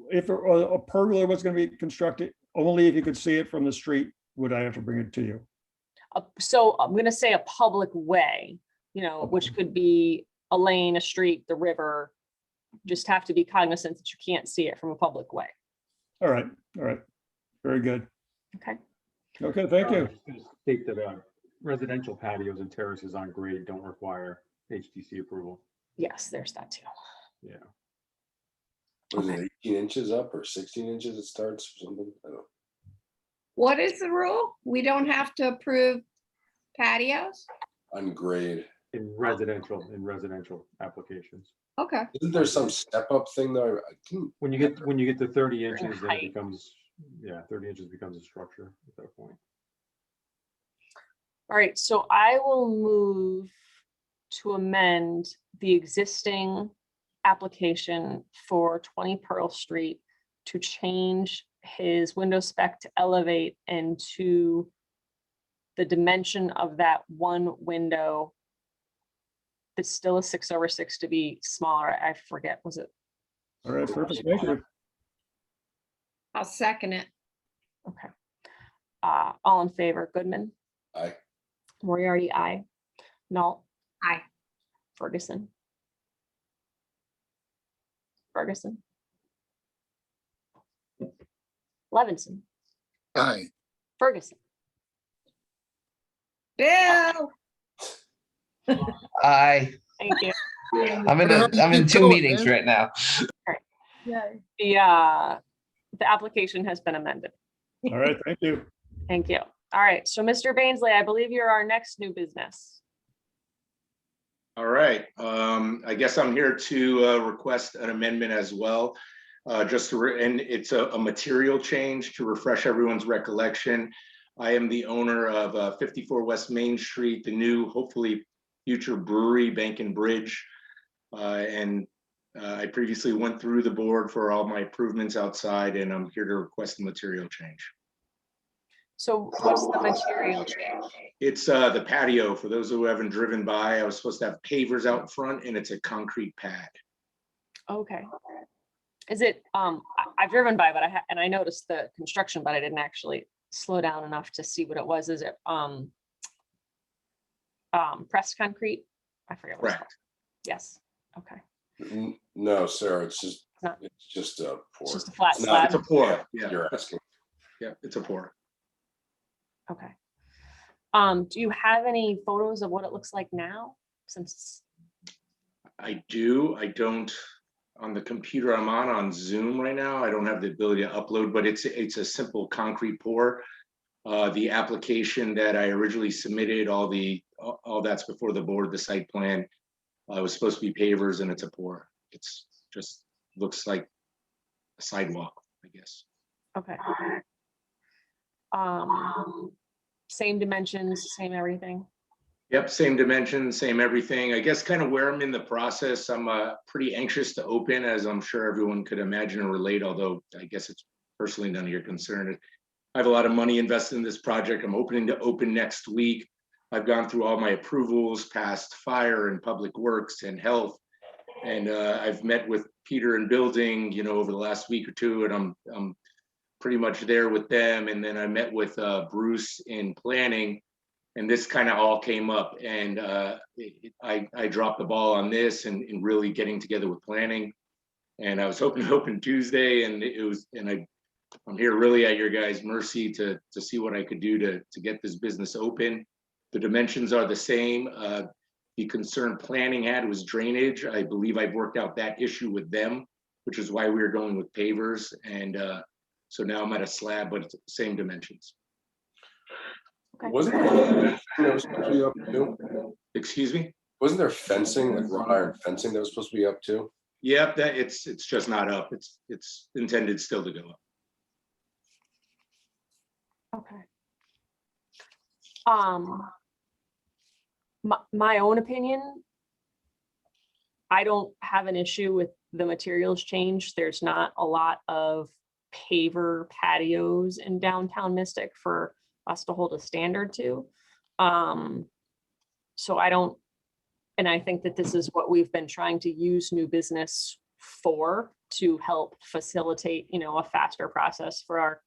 if a pergola was going to be constructed, only if you could see it from the street, would I have to bring it to you? So I'm going to say a public way, which could be a lane, a street, the river. Just have to be cognizant that you can't see it from a public way. All right, very good. Okay. Okay, thank you. State that residential patios and terraces on grade don't require HDC approval. Yes, there's that too. Yeah. Was it 18 inches up or 16 inches it starts or something? I don't know. What is the rule? We don't have to approve patios? On grade. In residential applications. Okay. Isn't there some step up thing though? When you get to 30 inches, then height. it becomes, 30 inches becomes a structure at that point. All right, so I will move to amend the existing application for 20 Pearl Street to change his window spec to elevate and to the dimension of that one window. It's still a 6/6 to be smaller. I forget, was it? All right, perfect. Thank you. I'll second it. Okay. All in favor, Goodman, Aye. Moriarty, aye. Nault, Aye. Ferguson. Ferguson. Levinson, Aye. Ferguson. Bill. Aye. Thank you. I'm in Keep two going, meetings man. right now. The application has been amended. All right, thank you. Thank you. All right, so Mr. Bainsley, I believe you're our next new business. All right, I guess I'm here to request an amendment as well. And it's a material change to refresh everyone's recollection. I am the owner of 54 West Main Street, the new, hopefully future brewery, Bank and Bridge. I previously went through the board for all my improvements outside, and I'm here to request a material change. So what's the material change? It's the patio. For those who haven't driven by, I was supposed to have pavers out front, and it's a concrete pad. Okay. Is it, I've driven by, but I noticed the construction, but I didn't actually slow down enough to see what it was. Is it pressed concrete? I forget what it's called. Correct. Yes. Okay. No, sir, it's just No. a pour. It's just a flat It's slab. It's a pour. Yeah, You're asking. yeah, it's a pour. Okay. Do you have any photos of what it looks like now? Since I do. I don't. On the computer I'm on Zoom right now, I don't have the ability to upload, but it's a simple concrete pour. The application that I originally submitted, all that's before the board, the site plan, was supposed to be pavers, and it's a pour. It's just looks like a sidewalk, I guess. okay. Same dimensions, same everything. Yep, same dimensions, same everything. I guess kind of where I'm in the process, I'm pretty anxious to open, as I'm sure everyone could imagine or relate, although I guess it's personally none of your concern. I have a lot of money invested in this project. I'm hoping to open next week. I've gone through all my approvals, past fire and public works and health. And I've met with Peter in building, over the last week or two, and I'm pretty much there with them. And then I met with Bruce in planning. And this kind of all came up, and I dropped the ball on this and really getting together with planning. And I was hoping to open Tuesday, and I'm here really at your guys' mercy to see what I could do to get this business open. The dimensions are the same. The concern planning had was drainage. I believe I've worked out that issue with them, which is why we were going with pavers. And so now I'm at a slab, but it's the same dimensions. Okay. Wasn't there fencing that was supposed to be up too? Excuse me? Wasn't there fencing, like wrought iron fencing that was supposed to be up too? Yep, it's just not up. It's intended still to go up. Okay. My own opinion, I don't have an issue with the materials change. There's not a lot of paver patios in downtown Mystic for us to hold a standard to. So I don't, and I think that this is what we've been trying to use new business for, to help facilitate, a faster process for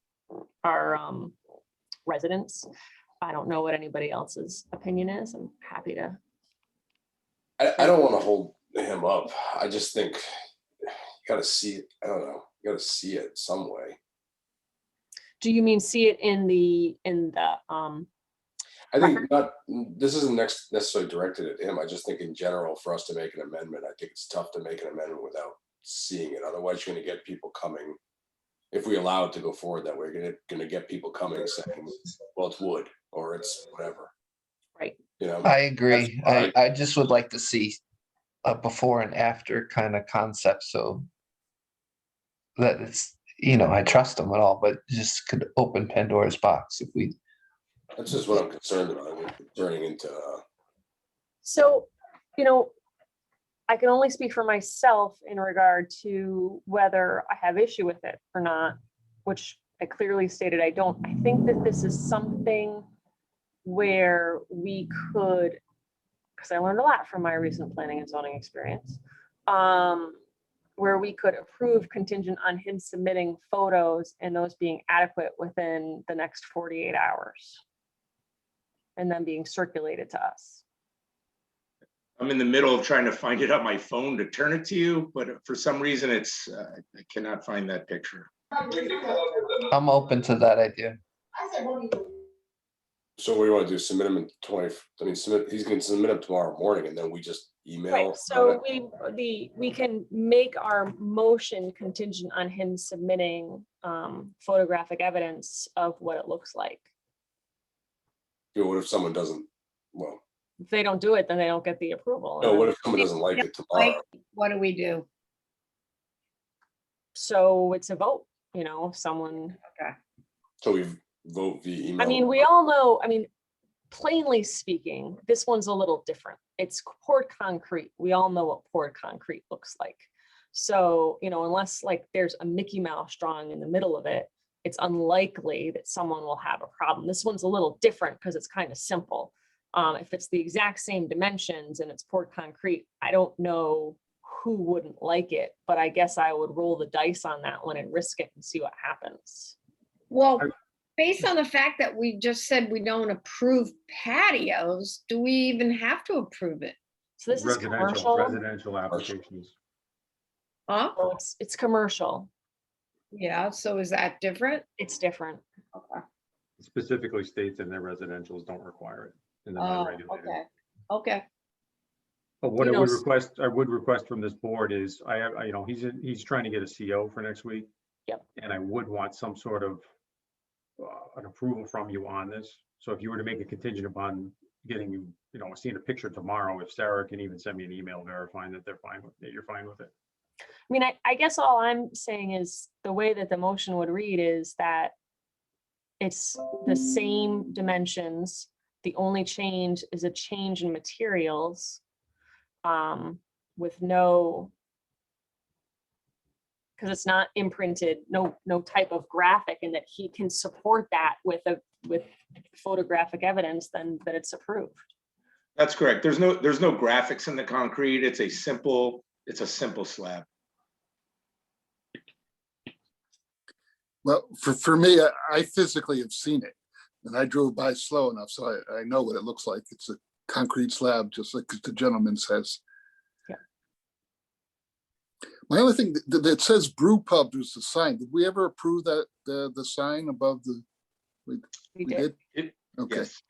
our residents. I don't know what anybody else's opinion is. I'm happy to. I don't want to hold him up. I just think you got to see it. I don't know. You got to see it some way. Do you mean see it in the I think not. This isn't necessarily directed at him. I just think in general, for us to make an amendment, I think it's tough to make an amendment without seeing it. Otherwise, you're going to get people coming. If we allow it to go forward that way, you're going to get people coming saying, "Well, it's wood," or "It's whatever." Right. I agree. I just would like to see a before and after kind of concept, so that it's, I trust them at all, but just could open Pandora's box if we. That's just what I'm concerned about. Turning into. So You know, I can only speak for myself in regard to whether I have issue with it or not, which I clearly stated I don't. I think that this is something where we could, because I learned a lot from my recent planning and zoning experience, where we could approve contingent on him submitting photos and those being adequate within the next 48 hours and then being circulated to us. I'm in the middle of trying to find it on my phone to turn it to you, but for some reason it's, I cannot find that picture. I'm open to that idea. So what do you want to do? Submit them in 20, I mean, he's going to submit them tomorrow morning and then we just email. Right, on so it? we can make our motion contingent on him submitting photographic evidence of what it looks like. You know, what if someone doesn't, well, If they don't do it, then they don't get the approval. no, what if someone doesn't like it tomorrow? What do we do? So it's a vote, you know, if someone, Okay. So we vote via email? I mean, we all know, I mean, plainly speaking, this one's a little different. It's poured concrete. We all know what poured concrete looks like. So, you know, unless like there's a Mickey Mouse drawing in the middle of it, it's unlikely that someone will have a problem. This one's a little different because it's kind of simple. If it's the exact same dimensions and it's poured concrete, I don't know who wouldn't like it, but I guess I would roll the dice on that one and risk it and see what happens. Well, based on the fact that we just said we don't approve patios, do we even have to approve it? So this is commercial. Residential applications. Huh? Oh, it's commercial. Yeah, so is that different? It's different. Okay. It specifically states in their residentials don't require it. In the Oh, non-regulated. okay. Okay. But what You I know, would request from this board is, you know, he's trying to get a CO for next week. Yep. And I would want some sort of an approval from you on this. So if you were to make a contingent upon getting, you know, seeing a picture tomorrow, if Sarah can even send me an email verifying that you're fine with it. I mean, I guess all I'm saying is the way that the motion would read is that it's the same dimensions. The only change is a change in materials with no, because it's not imprinted, no type of graphic, and that he can support that with photographic evidence, then that it's approved. That's correct. There's no graphics in the concrete. It's a simple slab. Well, for me, I physically have seen it, and I drove by slow enough, so I know what it looks like. It's a concrete slab, just like the gentleman says. Yeah. My only thing that says brew pub is the sign. Did we ever approve that the sign above the? We did. Okay. Yes.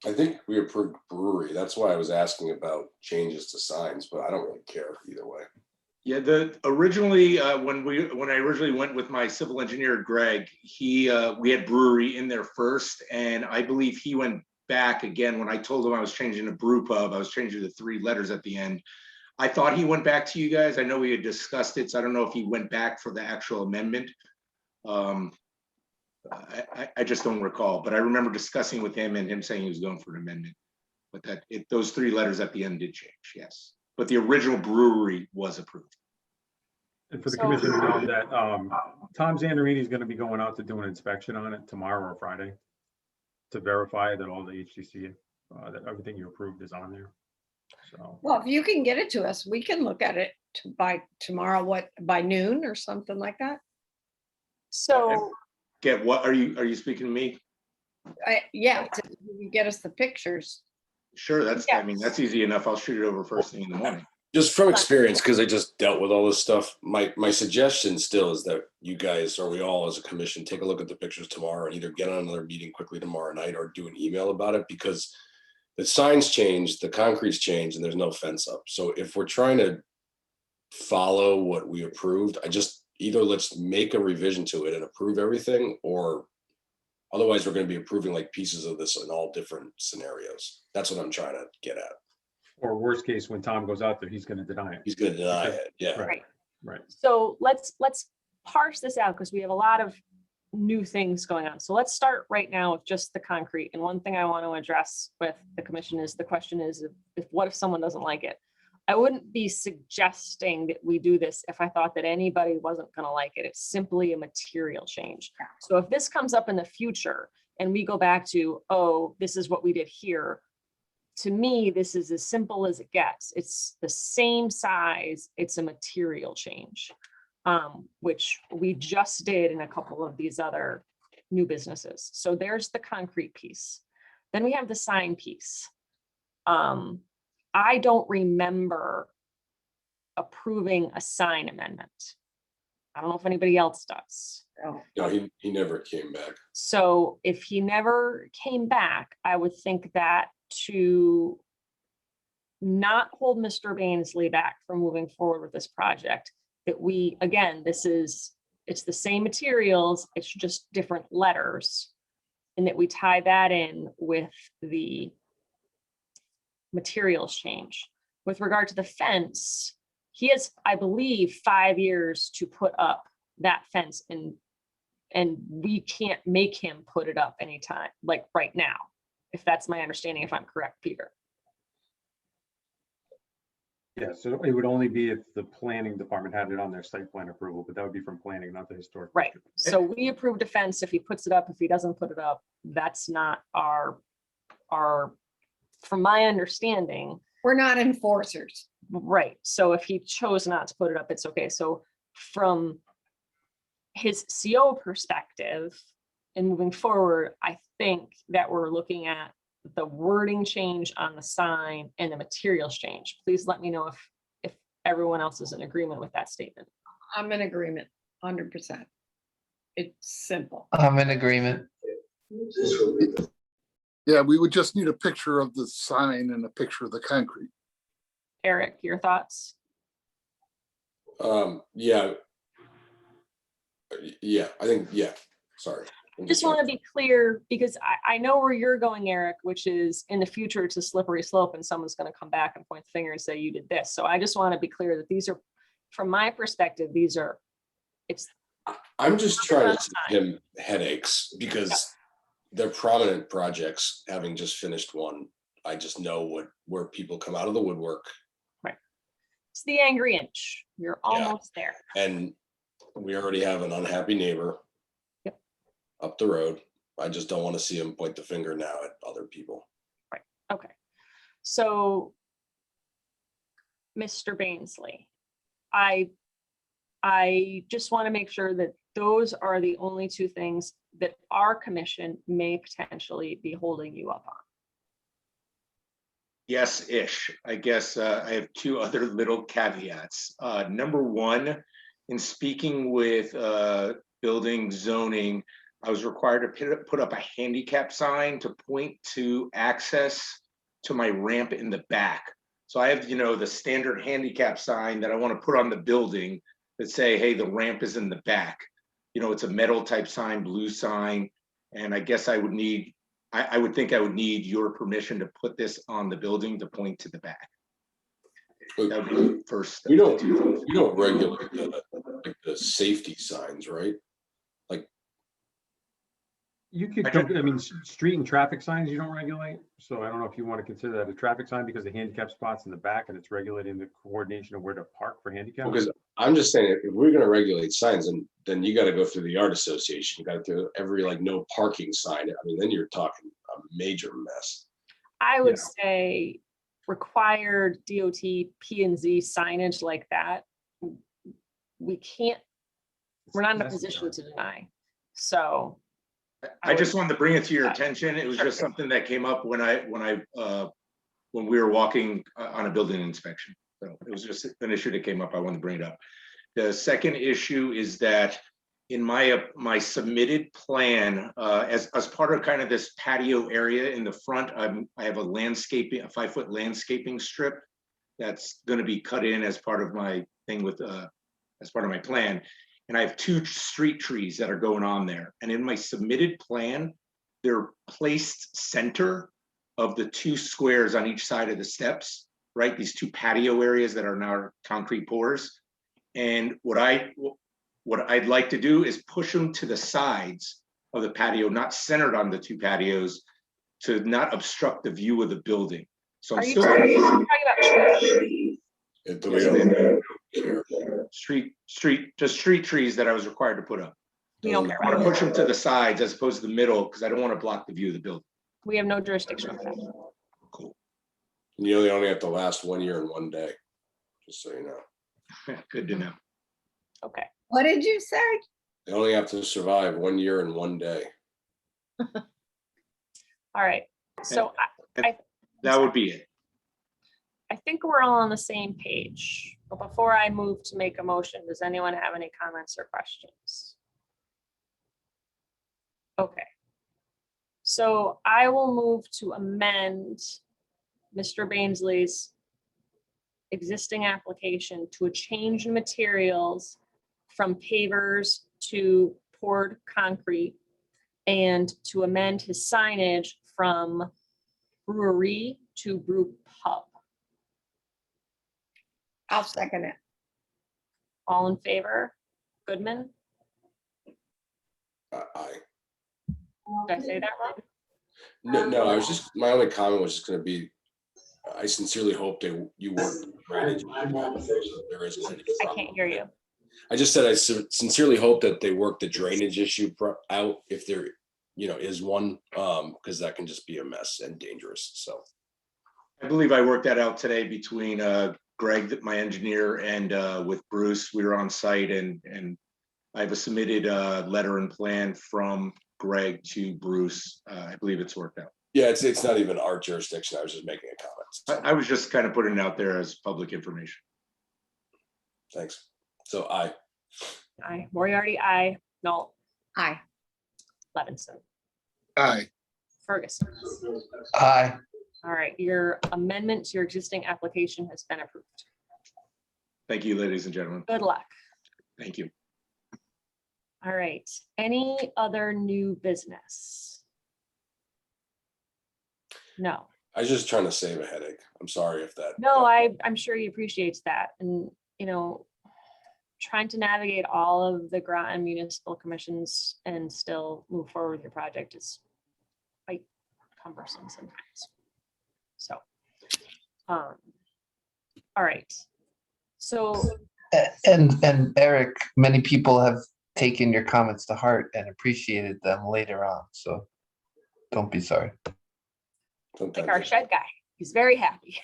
I think we approved brewery. That's why I was asking about changes to signs, but I don't really care either way. Yeah, originally when I originally went with my civil engineer Greg, we had brewery in there first, and I believe he went back again when I told him I was changing to brew pub. I was changing the 3 letters at the end. I thought he went back to you guys. I know we had discussed it, so I don't know if he went back for the actual amendment. I just don't recall, but I remember discussing with him and him saying he was going for an amendment. But those 3 letters at the end did change, yes. But the original brewery was approved. And for the commission to know that Tom Zandarini is going to be going out to do an inspection on it tomorrow or Friday to verify that all the HTC, that everything you approved is on there. So. Well, if you can get it to us, we can look at it by tomorrow, by noon or something like that. So. Get what? Are you speaking to me? Yeah, you get us the pictures. Sure, that's, yeah. I mean, that's easy enough. I'll shoot it over first thing in the morning. Just from experience, because I just dealt with all this stuff, my suggestion still is that you guys, or we all as a commission, take a look at the pictures tomorrow and either get on another meeting quickly tomorrow night or do an email about it, because the signs change, the concrete's changed, and there's no fence up. So if we're trying to follow what we approved, either let's make a revision to it and approve everything, or otherwise we're going to be approving like pieces of this in all different scenarios. That's what I'm trying to get at. Or worst case, when Tom goes out there, he's going to deny it. He's going to deny it. Yeah. Right. Right. So let's parse this out, because we have a lot of new things going on. So let's start right now with just the concrete. And one thing I want to address with the commission is the question is if what if someone doesn't like it? I wouldn't be suggesting that we do this if I thought that anybody wasn't going to like it. It's simply a material change. So if this comes up in the future and we go back to, oh, this is what we did here, to me, this is as simple as it gets. It's the same size. It's a material change, which we just did in a couple of these other new businesses. So there's the concrete piece. Then we have the sign piece. I don't remember approving a sign amendment. I don't know if anybody else does. No, he never came back. So if he never came back, I would think that to not hold Mr. Bainsley back from moving forward with this project, that we, again, it's the same materials, it's just different letters, and that we tie that in with the materials change. With regard to the fence, he has, I believe, 5 years to put up that fence, and we can't make him put it up anytime, like right now, if that's my understanding, if I'm correct, Peter. Yeah, so it would only be if the planning department had it on their site plan approval, but that would be from planning, not the historic. Right. So we approved a fence. If he puts it up, if he doesn't put it up, that's not our, from my understanding. We're not enforcers. Right. So if he chose not to put it up, it's okay. So from his CO perspective and moving forward, I think that we're looking at the wording change on the sign and the materials change. Please let me know if everyone else is in agreement with that statement. I'm in agreement, 100%. It's simple. I'm in agreement. Yeah, we would just need a picture of the sign and a picture of the concrete. Eric, your thoughts? Yeah. Yeah, I think, yeah, sorry. Just want to be clear because I know where you're going, Eric, which is in the future, it's a slippery slope and someone's going to come back and point the finger and say you did this. So I just want to be clear that these are, from my perspective, I'm just trying to save him headaches because they're prominent projects, having just finished one. I just know where people come out of the woodwork. Right. It's the angry inch. You're almost there. And we already have an unhappy neighbor up the road. I just don't want to see him point the finger now at other people. Right. Okay. So, Mr. Bainsley, I just want to make sure that those are the only two things that our commission may potentially be holding you up on. Yes-ish. I guess I have two other little caveats. Number one, in speaking with building zoning, I was required to put up a handicap sign to point to access to my ramp in the back. So I have, the standard handicap sign that I want to put on the building that say, hey, the ramp is in the back. It's a metal type sign, blue sign. And I guess I would think I would need your permission to put this on the building to point to the back. That would be the first. You don't regulate the safety signs, right? You could, street and traffic signs you don't regulate. So I don't know if you want to consider that a traffic sign because the handicap spot's in the back and it's regulating the coordination of where to park for handicap. Because I'm just saying, if we're going to regulate signs, then you got to go through the Art Association. You got to do every no parking sign. Then you're talking a major mess. I would say required DOT P&Z signage like that, we're not in a position to deny. So I just wanted to bring it to your attention. It was just something that came up when we were walking on a building inspection. So it was just an issue that came up. I wanted to bring it up. The second issue is that in my submitted plan, as part of kind of this patio area in the front, I have a 5-foot landscaping strip that's going to be cut in as part of my thing as part of my plan. And I have 2 street trees that are going on there. And in my submitted plan, they're placed center of the 2 squares on each side of the steps, right? These 2 patio areas that are now concrete pours. And what What I'd like to do is push them to the sides of the patio, not centered on the two patios, to not obstruct the view of the building. So I'm Are you still talking about trees? street trees that I was required to put up. We don't care. I want to push them to the sides as opposed to the middle because I don't want to block the view of the building. We have no jurisdiction over that. Cool. You only have to last 1 year and 1 day, just so you know. Good to know. Okay. What did you say? They only have to survive 1 year and 1 day. All right. So That would be it. I think we're all on the same page. But before I move to make a motion, does anyone have any comments or questions? Okay. So I will move to amend Mr. Bainsley's existing application to a change in materials from pavers to poured concrete and to amend his signage from brewery to brew pub. I'll second it. All in favor? Goodman? Aye. Did I say that wrong? No, I was just, my only comment was just gonna be, I sincerely hope that you work with drainage. There isn't any I problem. can't hear you. I just said I sincerely hope that they work the drainage issue out if there, is one, because that can just be a mess and dangerous, so. I believe I worked that out today between Greg, my engineer, and with Bruce. We were on site and I have a submitted letter and plan from Greg to Bruce. I believe it's worked out. Yeah, it's not even our jurisdiction. I was just making a comment. I was just kind of putting it out there as public information. Thanks. So aye. Aye. Moriarty, aye. Null. Aye. Levinson. Aye. Ferguson. Aye. All right, your amendment to your existing application has been approved. Thank you, ladies and gentlemen. Good luck. Thank you. All right, any other new business? No. I was just trying to save a headache. I'm sorry if that. No, I'm sure he appreciates that. And, trying to navigate all of the Groton municipal commissions and still move forward with your project is quite cumbersome sometimes. So, all right. So, And Eric, many people have taken your comments to heart and appreciated them later on, so don't be sorry. like our shed guy, he's very happy.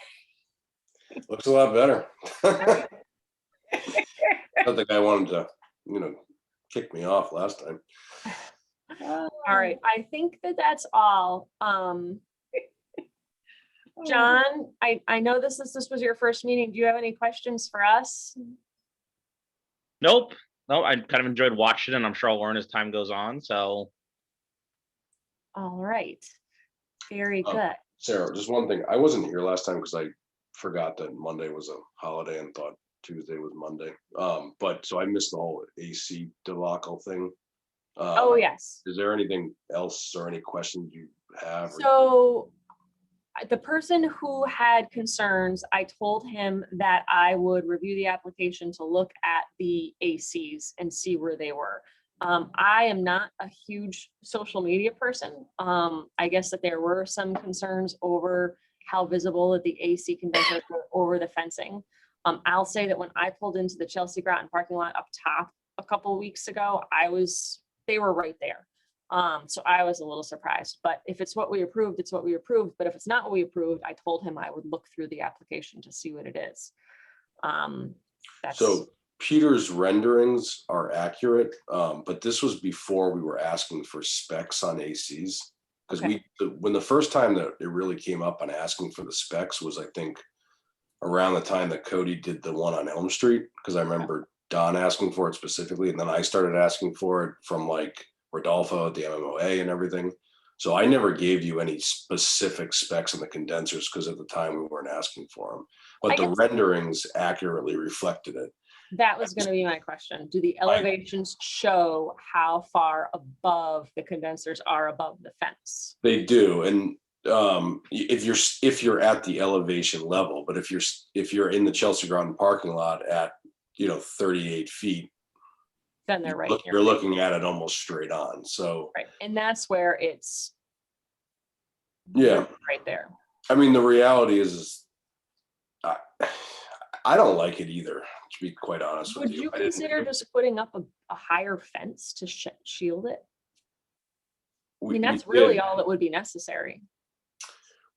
Looks a lot better. I don't think I wanted to, kick me off last time. All right, I think that's all. John, I know this was your first meeting. Do you have any questions for us? Nope. No, I kind of enjoyed watching it, and I'm sure I'll learn as time goes on. So. All right. Very good. Sarah, just one thing. I wasn't here last time because I forgot that Monday was a holiday and thought Tuesday was Monday. But so I missed the whole AC debacle thing. Oh, yes. Is there anything else or any questions you have? So the person who had concerns, I told him that I would review the application to look at the ACs and see where they were. I am not a huge social media person. I guess that there were some concerns over how visible that the AC condensers were over the fencing. I'll say that when I pulled into the Chelsea Groton parking lot up top a couple of weeks ago, they were right there. So I was a little surprised, but if it's what we approved, it's what we approved. But if it's not what we approved, I told him I would look through the application to see what it is. So Peter's renderings are accurate, but this was before we were asking for specs on ACs. Because when the first time that it really came up on asking for the specs was, I think, around the time that Cody did the one on Elm Street, because I remember Don asking for it specifically, and then I started asking for it from like Rodolfo at the MMOA and everything. So I never gave you any specific specs on the condensers because at the time we weren't asking for them, but the renderings accurately reflected it. That was going to be my question. Do the elevations show how far above the condensers are above the fence? They do, and if you're at the elevation level, but if you're in the Chelsea Groton parking lot at 38 feet, then they're right. Look, in your you're face. looking at it almost straight on. So, Right, and that's where it's yeah, right there. I mean, the reality is I don't like it either, to be quite honest with Would you. you I didn't- consider just putting up a higher fence to shield it? I we- mean, we that's really did. all that would be necessary.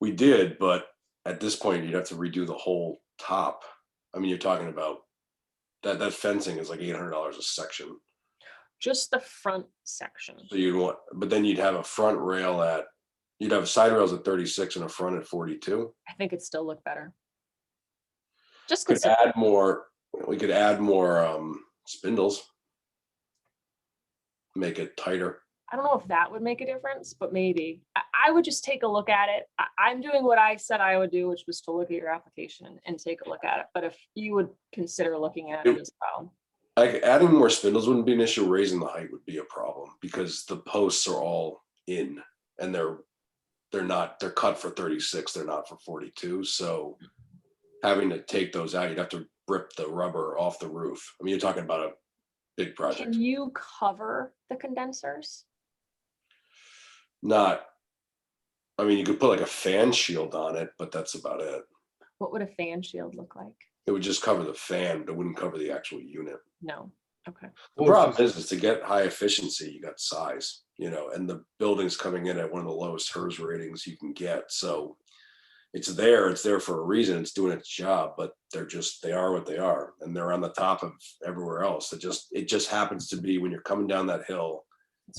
We did, but at this point, you'd have to redo the whole top. I mean, you're talking about that fencing is like $800 a section. Just the front section. So you'd want, but then you'd have a front rail you'd have side rails at 36 and a front at 42. I think it'd still look better. Just Could consider, add more, we could add more spindles. Make it tighter. I don't know if that would make a difference, but maybe. I would just take a look at it. I'm doing what I said I would do, which was to look at your application and take a look at it. But if you would consider looking at it as well. Like adding more spindles wouldn't be an issue. Raising the height would be a problem because the posts are all in and they're cut for 36. They're not for 42. So having to take those out, you'd have to rip the rubber off the roof. I mean, you're talking about a big project. Can you cover the condensers? Not, I mean, you could put like a fan shield on it, but that's about it. What would a fan shield look like? It would just cover the fan, but it wouldn't cover the actual unit. No. Okay. The problem is to get high efficiency, you got size, and the building's coming in at one of the lowest HERS ratings you can get. So it's there for a reason. It's doing its job, but they are what they are. And they're on the top of everywhere else. It just happens to be when you're coming down that hill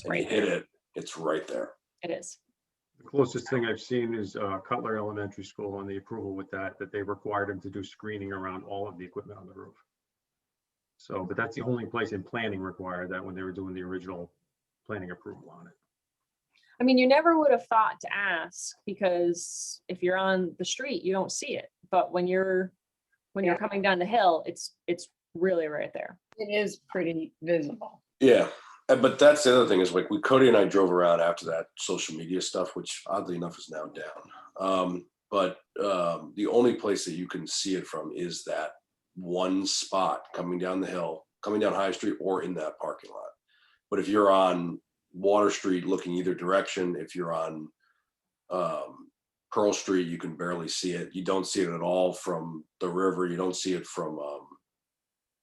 and you hit it, it's right there. It is. The closest thing I've seen is Cutler Elementary School on the approval with that they required them to do screening around all of the equipment on the roof. So, but that's the only place in planning required that when they were doing the original planning approval on it. I mean, you never would have thought to ask because if you're on the street, you don't see it. But when you're coming down the hill, it's really right there. It is pretty visible. Yeah. But that's the other thing is like Cody and I drove around after that social media stuff, which oddly enough is now down. But the only place that you can see it from is that one spot coming down the hill, coming down High Street or in that parking lot. But if you're on Water Street looking either direction, if you're on Pearl Street, you can barely see it. You don't see it at all from the river. You don't see it from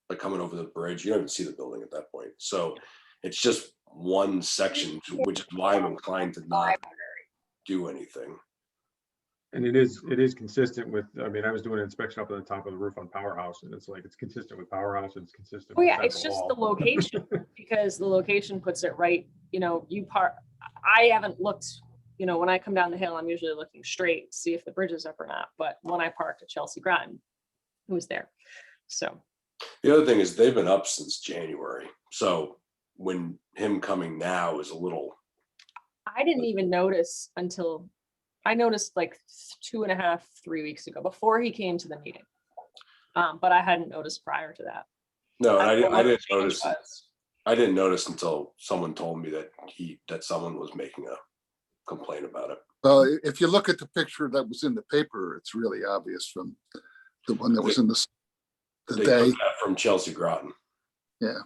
like coming over the bridge. You don't even see the building at that point. So it's just one section, which is why I'm inclined to not do anything. And it is consistent with, I mean, I was doing an inspection up at the top of the roof on Powerhouse and it's consistent with Powerhouse and it's consistent. Oh with yeah, it's Central just Hall. the location because the location puts it right, I haven't looked, when I come down the hill, I'm usually looking straight to see if the bridge is up or not. But when I parked at Chelsea Groton, it was there. So. The other thing is they've been up since January. So when him coming now is a little. I didn't even notice until I noticed like 2.5, 3 weeks ago before he came to the meeting. But I hadn't noticed prior to that. No, and I didn't change notice. was. I didn't notice until someone told me that someone was making a complaint about it. Well, if you look at the picture that was in the paper, it's really obvious from the one that was in the They day. took that from Chelsea Groton. Yeah.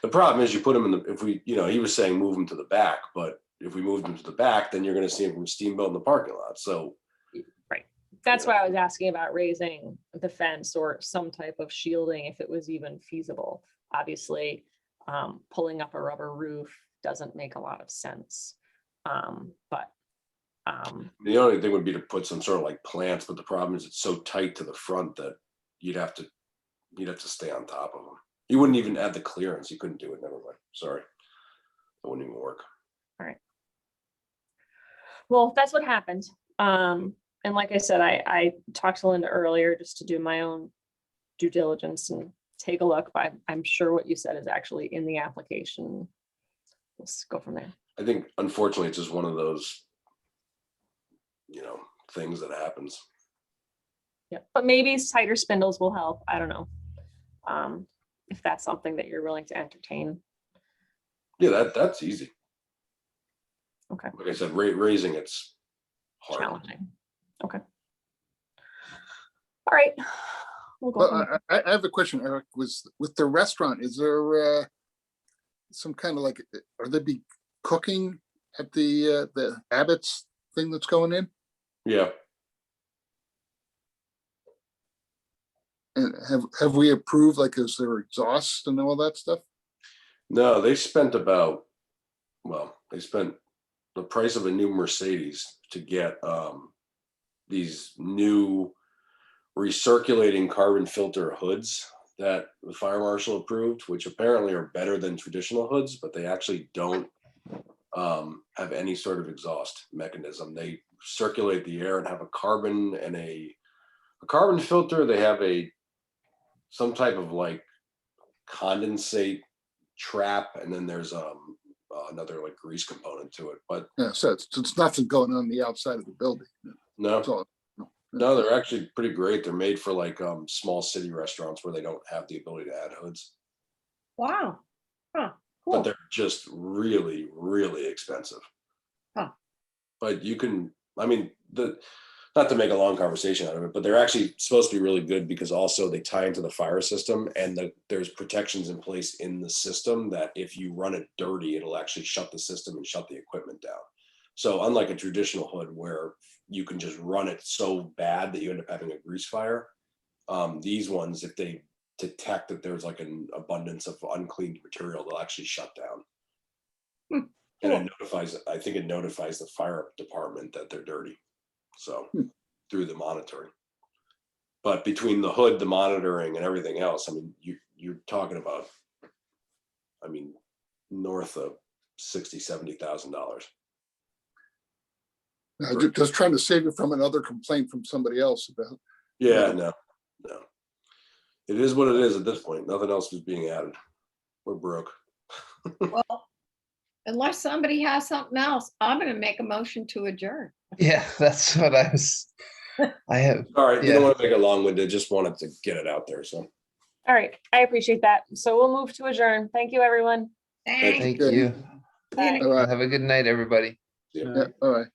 The problem is you put him in he was saying move him to the back, but if we moved him to the back, then you're going to see him from Steamboat in the parking lot. So. Right. That's why I was asking about raising the fence or some type of shielding if it was even feasible. Obviously, pulling up a rubber roof doesn't make a lot of sense. But the only thing would be to put some sort of like plants, but the problem is it's so tight to the front that you'd have to stay on top of them. You wouldn't even add the clearance. You couldn't do it. Never mind. Sorry. It wouldn't even work. all right. Well, that's what happened. And like I said, I talked to Linda earlier just to do my own due diligence and take a look. But I'm sure what you said is actually in the application. Let's go from there. I think unfortunately it's just one of those, things that happens. Yeah, but maybe tighter spindles will help. I don't know. If that's something that you're willing to entertain. Yeah, that's easy. Okay. Like I said, raising it's hard. Challenging. Okay. All right. we'll go Well, from there. I have a question, Eric, was with the restaurant, is there some kind of like, are they be cooking at the Abbott's thing that's going in? Yeah, And have we approved, like, is there exhaust and all that stuff? no, they spent about, well, they spent the price of a new Mercedes to get these new recirculating carbon filter hoods that the fire marshal approved, which apparently are better than traditional hoods, but they actually don't have any sort of exhaust mechanism. They circulate the air and have a carbon and a carbon filter. They have some type of like condensate trap, and then there's another like grease component to it. But Yeah, so it's nothing going on the outside of the building. no, That's all. no, they're actually pretty great. They're made for like small city restaurants where they don't have the ability to add hoods, Wow. Huh, but cool. they're just really, really expensive. Huh. But you can, I mean, not to make a long conversation out of it, but they're actually supposed to be really good because also they tie into the fire system, and there's protections in place in the system that if you run it dirty, it'll actually shut the system and shut the equipment down. So unlike a traditional hood where you can just run it so bad that you end up having a grease fire, these ones, if they detect that there's like an abundance of uncleaned material, they'll actually shut down. And it notifies, I think it notifies the fire department that they're dirty. So through the monitoring. But between the hood, the monitoring and everything else, I mean, you're talking about, I mean, north of $60,000-$70,000. Just trying to save you from another complaint from somebody else about. Yeah, no. It is what it is at this point. Nothing else is being added. We're broke. Well, unless somebody has something else, I'm gonna make a motion to adjourn. Yeah, that's what I have. All right, yeah. didn't want to make it long-winded, just wanted to get it out there. So All right, I appreciate that. So we'll move to adjourn. Thank you, everyone. Thank you. Bye. All right. Have a good night, everybody. yeah. Yeah, all right.